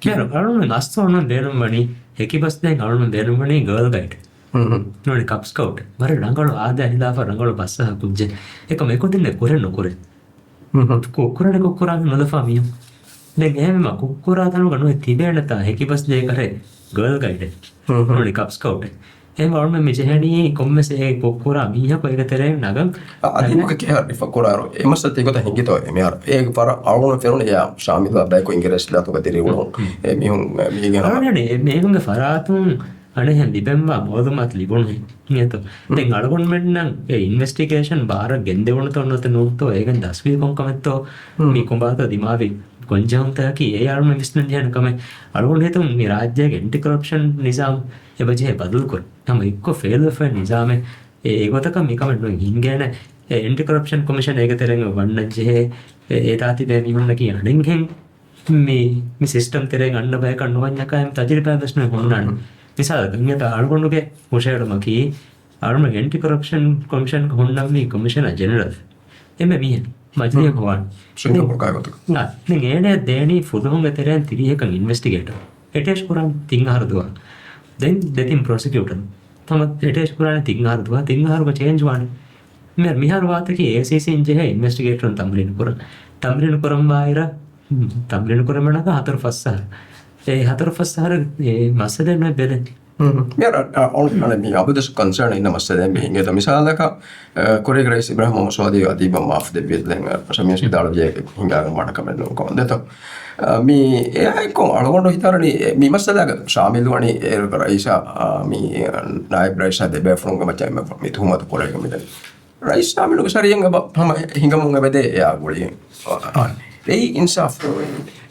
කියර අරුණ නස්තෝන දේනුම්මනි හෙකිබස්දෙන් අරුණ දේනුම්මනි ගර්ල් ගයිඩ් නොනි කප්ස්කවට් මර රංගලු ආද හිදාප රංගලු බස්සහ කුජ්ජ එක මේකොතින්න කොරෙන් නොකොරේ කොක්කුරට කොක්කුරා නොදපාමියම් දැන් එහෙම කොක්කුරා තනුක නොවේ තිබෙන්නතා හෙකිබස් දෙය කරේ ගර්ල් ගයිඩ් නොනි කප්ස්කවට් එහෙම වරුණ මෙජහණි කොම්මසේ කොක්කුරා මීහ කොයකතරේ නගම් අදිමක කියහරි ෆකුරාරෝ එමසත් ඒකත හිඟිතෝ එමෙහර ඒක පර අවුණ ෆෙරුණ යා ශාමිල බයිකෝ ඉංග්‍රීසි ලාතුක දිරිවුණු මිහුන් මීගෙන අනේ මේගොංග ෆරාතුන් අනේ ලිබෙම්වා මොදමත් ලිබුණේ නියත දැන් අලගොන්මෙන්නම් ඒ ඉන්වෙස්ටිගේෂන් බාර ගෙන්දෙවුණු තොන්නත නෝත්තෝ ඒකෙන් දස්වී කොන්කමෙත්තෝ මේ කොඹාත දිමාවි කොන්ජාම්තකි ඒ ආරම විශ්ලේෂණ ජනකම අලගොන් හේතුම් මේ රාජ්‍යයේ ඇන්ටි කරප්ෂන් නිසාම් එබජේ බදල් කර තම එක්ක ෆේල් ෆේ නිසාමේ ඒගොතක මේකම හින්ගෑන ඇන්ටි කරප්ෂන් කොමිෂන් ඒක තරංග වන්නජේ ඒ තාති බැමිහුන්න කියනෙන් මේ සිස්ටම් තරෙන් අන්න බය කන්නවන්නකයම් තජරිපා ප්‍රශ්න හොන්නන්න නිසා ගඤ්ඤත අලගොන්නුගේ මුෂයඩමකි අරුම ඇන්ටි කරප්ෂන් කොමිෂන් හොන්නම් මේ කොමිෂනර් ජෙනරල් එමෙ මිය මජලිය හොවන් සිංගප්පූර් කායවත නෑ ඒනේ දේනි ෆුදුහුම තෙරෙන් තිරියකන් ඉන්වෙස්ටිගේටර් එටේෂ් කුරාන් තිංහාරදුවා then දෙතින් ප්‍රොසිකියුටර් තම එටේෂ් කුරාන් තිංහාරදුවා තිංහාරුක චේන්ජ් වානේ මෙ මිහාර වාතකේ ACC ඉන්ජේ ඉන්වෙස්ටිගේටර් තම්රින් කරම් බාහිර තම්රින් කරමනක හතර ෆස්සාර ඒ හතර ෆස්සාර ඒ මස්සදෙන් බෙදෙන් Mira, on mi abudus concern in namassa den bihinge to misalaka koreografisi Ibrahim Masudi adiba maaf de bidlen samia sidalo je hinga mana kamenu ko deto mi ai ko algondo hitarani mi masalaga shamil wani raisa mi naib raisa de be from ga macam mi thuma to kolega mi raisa shamil ko sariyanga ba hinga munga bede ya guli ei insaf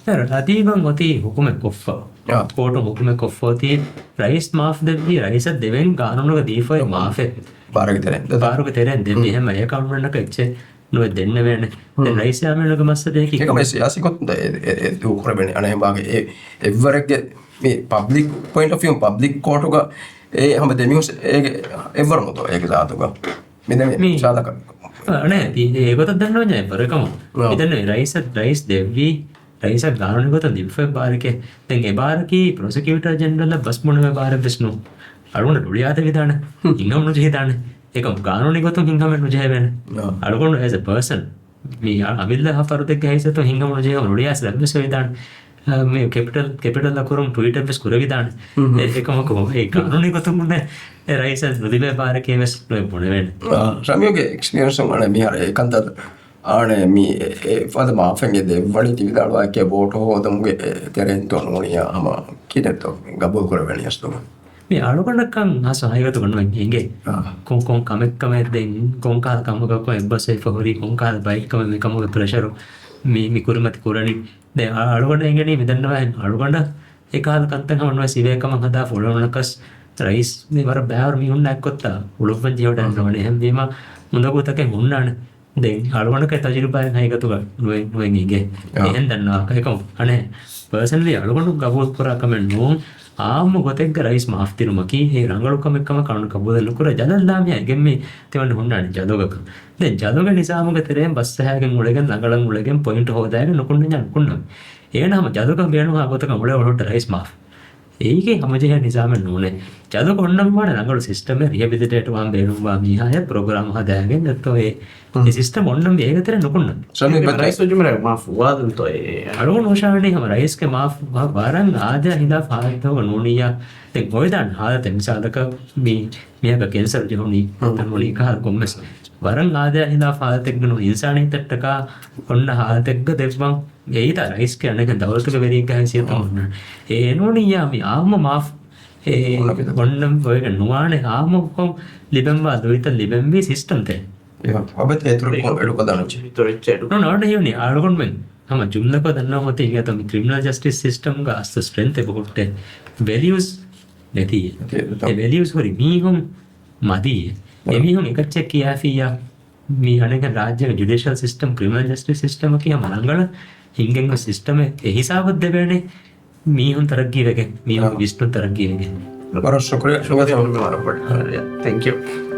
අදීබන් ඔති හුකුම කොෆ්ෆ කෝට හුකුම කොෆ්ෆෝති රයිස් මාෆ් දෙවී රයිස දෙවෙන් ගානුනක දීෆයි මාෆෙ බාරුක තෙරෙන් දෙවී එහෙම ඒ කවුන්ටර් එක එච්ච නොව දෙන්න වෙන දැන් රයිස් යාමනක මස්ස දෙකි ඒක මේ සියාසිකොත් ඒ කරබනේ අනේ බාගේ එවරගේ මේ public point of view public කෝටුක ඒ හැම දෙමියුස් ඒ එවරමත ඒක දාතුක මේ ශාලක අනේ ඒකත් දන්නව නෑ බරකම ඉතින් රයිස් දෙවී රයිස ගානුනිගත දිල්ෆේ බාරකේ දැන් ඒ බාරකී ප්‍රොසිකියුටර් ජෙනරල් බස් මොනම බාර විශ්නු අරුණ ඩුලියාද විදාන ඉංගම නුජේදාන ඒක ගානුනිගත හිංගම නුජේවෙන අරුණ as a person මේ අමිල්ල හපරුදෙක් ගහයිසත හිංගම නුජේ නුලියාස් ලැබෙස විදාන මේ කැපිටල් ලකුරුම් ට්විටර් බස් කුර විදාන ඒකම කො ඒ ගානුනිගත මුනේ ඒ රයිස නුදිබේ බාරකේ වෙස් මොන වෙන සමියගේ එක්ස්පීරියන්ස් එක මම ඒකන්ත ආනේ මේ ෆද මාෆෙන්ගේ දෙවණි තිවිදාලවාගේ බෝටෝ හොදමුගේ තෙරෙන්තෝ නෝනියා අම කිදෙතෝ ගබෝ කරවෙනියස්තෝ මේ අලුකණකන් ආසහයගත කරනවා හින්ගේ කොන් කමෙක් දෙන් කොන් කාල කමක එබ්බසේ ෆොරි කොන් කාල බයික් කම මේ කමක ප්‍රෙෂර් මේ කුරුමති කුරණි දැන් අලුකණ එංගනේ මෙදන්නවා අලුකණ ඒ කාල කන්තන් හමනවා සිවේකම හදා ෆොලොනකස් රයිස් මේ වර බෑවර මිහුන් නැක්කොත්තා උළුපන් ජීවට නෝනේ හැන්දීම මුදගොතකේ මුන්නානේ දැන් අලුකණක තජිරුපායන් හයගතු නුවෙන් ඉගේ එහෙන් දන්නවා කයකම අනේ පර්සනලි අලුකණු ගබෝල් කරා කමෙන් නෝ ආම ගොතෙක් රයිස් මාෆ් තිරුමකි ඒ රංගලු කමෙක්කම කණු කබෝදල් කුර ජලල්ලාමිය ගෙම්මේ තෙවන්න හොන්නානේ ජදෝගක දැන් ජදෝග නිසාමක තෙරෙන් බස් සහයගෙන් උලගෙන් ළඟලන් උලගෙන් පොයින්ට් හොදාගෙන නුකුන්න යන කුන්නම් ඒනම ජදෝග බේනුවා ගොතක උල වලට රයිස් මාෆ් ඒකේ හැමජේ නිසාම නෝනේ ජදෝග ඔන්නම් වඩ රංගලු සිස්ටම් එක රිහෙබිලිටේට් වාම් බේනුවා මීහාය ප්‍රෝග්‍රෑම් හදාගෙන නැත්නම් ඒ සිස්ටම් ඔන්නම් ඒකතර නුකුන්න සමේ රයිස් උජුමර මාෆ් වාදන්තෝ අරුණ නොෂාවනේ හැම රයිස් के माफ वारन आजा हिला फायतो नोनिया ते गोयदान हालत मिसालක මියක කැන්සර් ජොනි තනෝලි කහ කොම්මස් වරන් ආදා හිලා ෆාල්තෙක් ගනු ඉන්සානී තට්ටක ඔන්න හාල්තෙක්ග දෙව්වන් ඒයිත රයිස් කනක දවල්තුක වෙරින් ගහසිය තමුන්න ඒ නෝනියා මි ආම මාෆ් ඒ ඔන්නම් ඔයක නුවානේ ආම කොම් ලිබෙන්වා දුවිත ලිබෙන්වි සිස්ටම් තේ ඔබත් ඒතුරු එඩුක දානචි නොට හිවනි ආඩකොන්මෙන් හම ජුම්ලක දන්න හොත ඒතම ක්‍රිමිනල් ජස්ටිස් සිස්ටම් ಗ අස්ත ස්ට්‍රෙන්ත් එපකොට වැලියස් නැතිය වැලියස් හොරි මීහුම් මදී එමිහුම් එකච්චෙක් කියාෆියා මේ අනක රාජ්‍ය judicial system criminal justice system කිය මනංගල හිංගෙන් සිස්ටම් ඒ හිසාබත් දෙබැනේ මීහුම් තරග්ගී වෙගේ මීහුම් විස්තු තරග්ගී වෙගේ බරස් ශුක්‍රියා thank you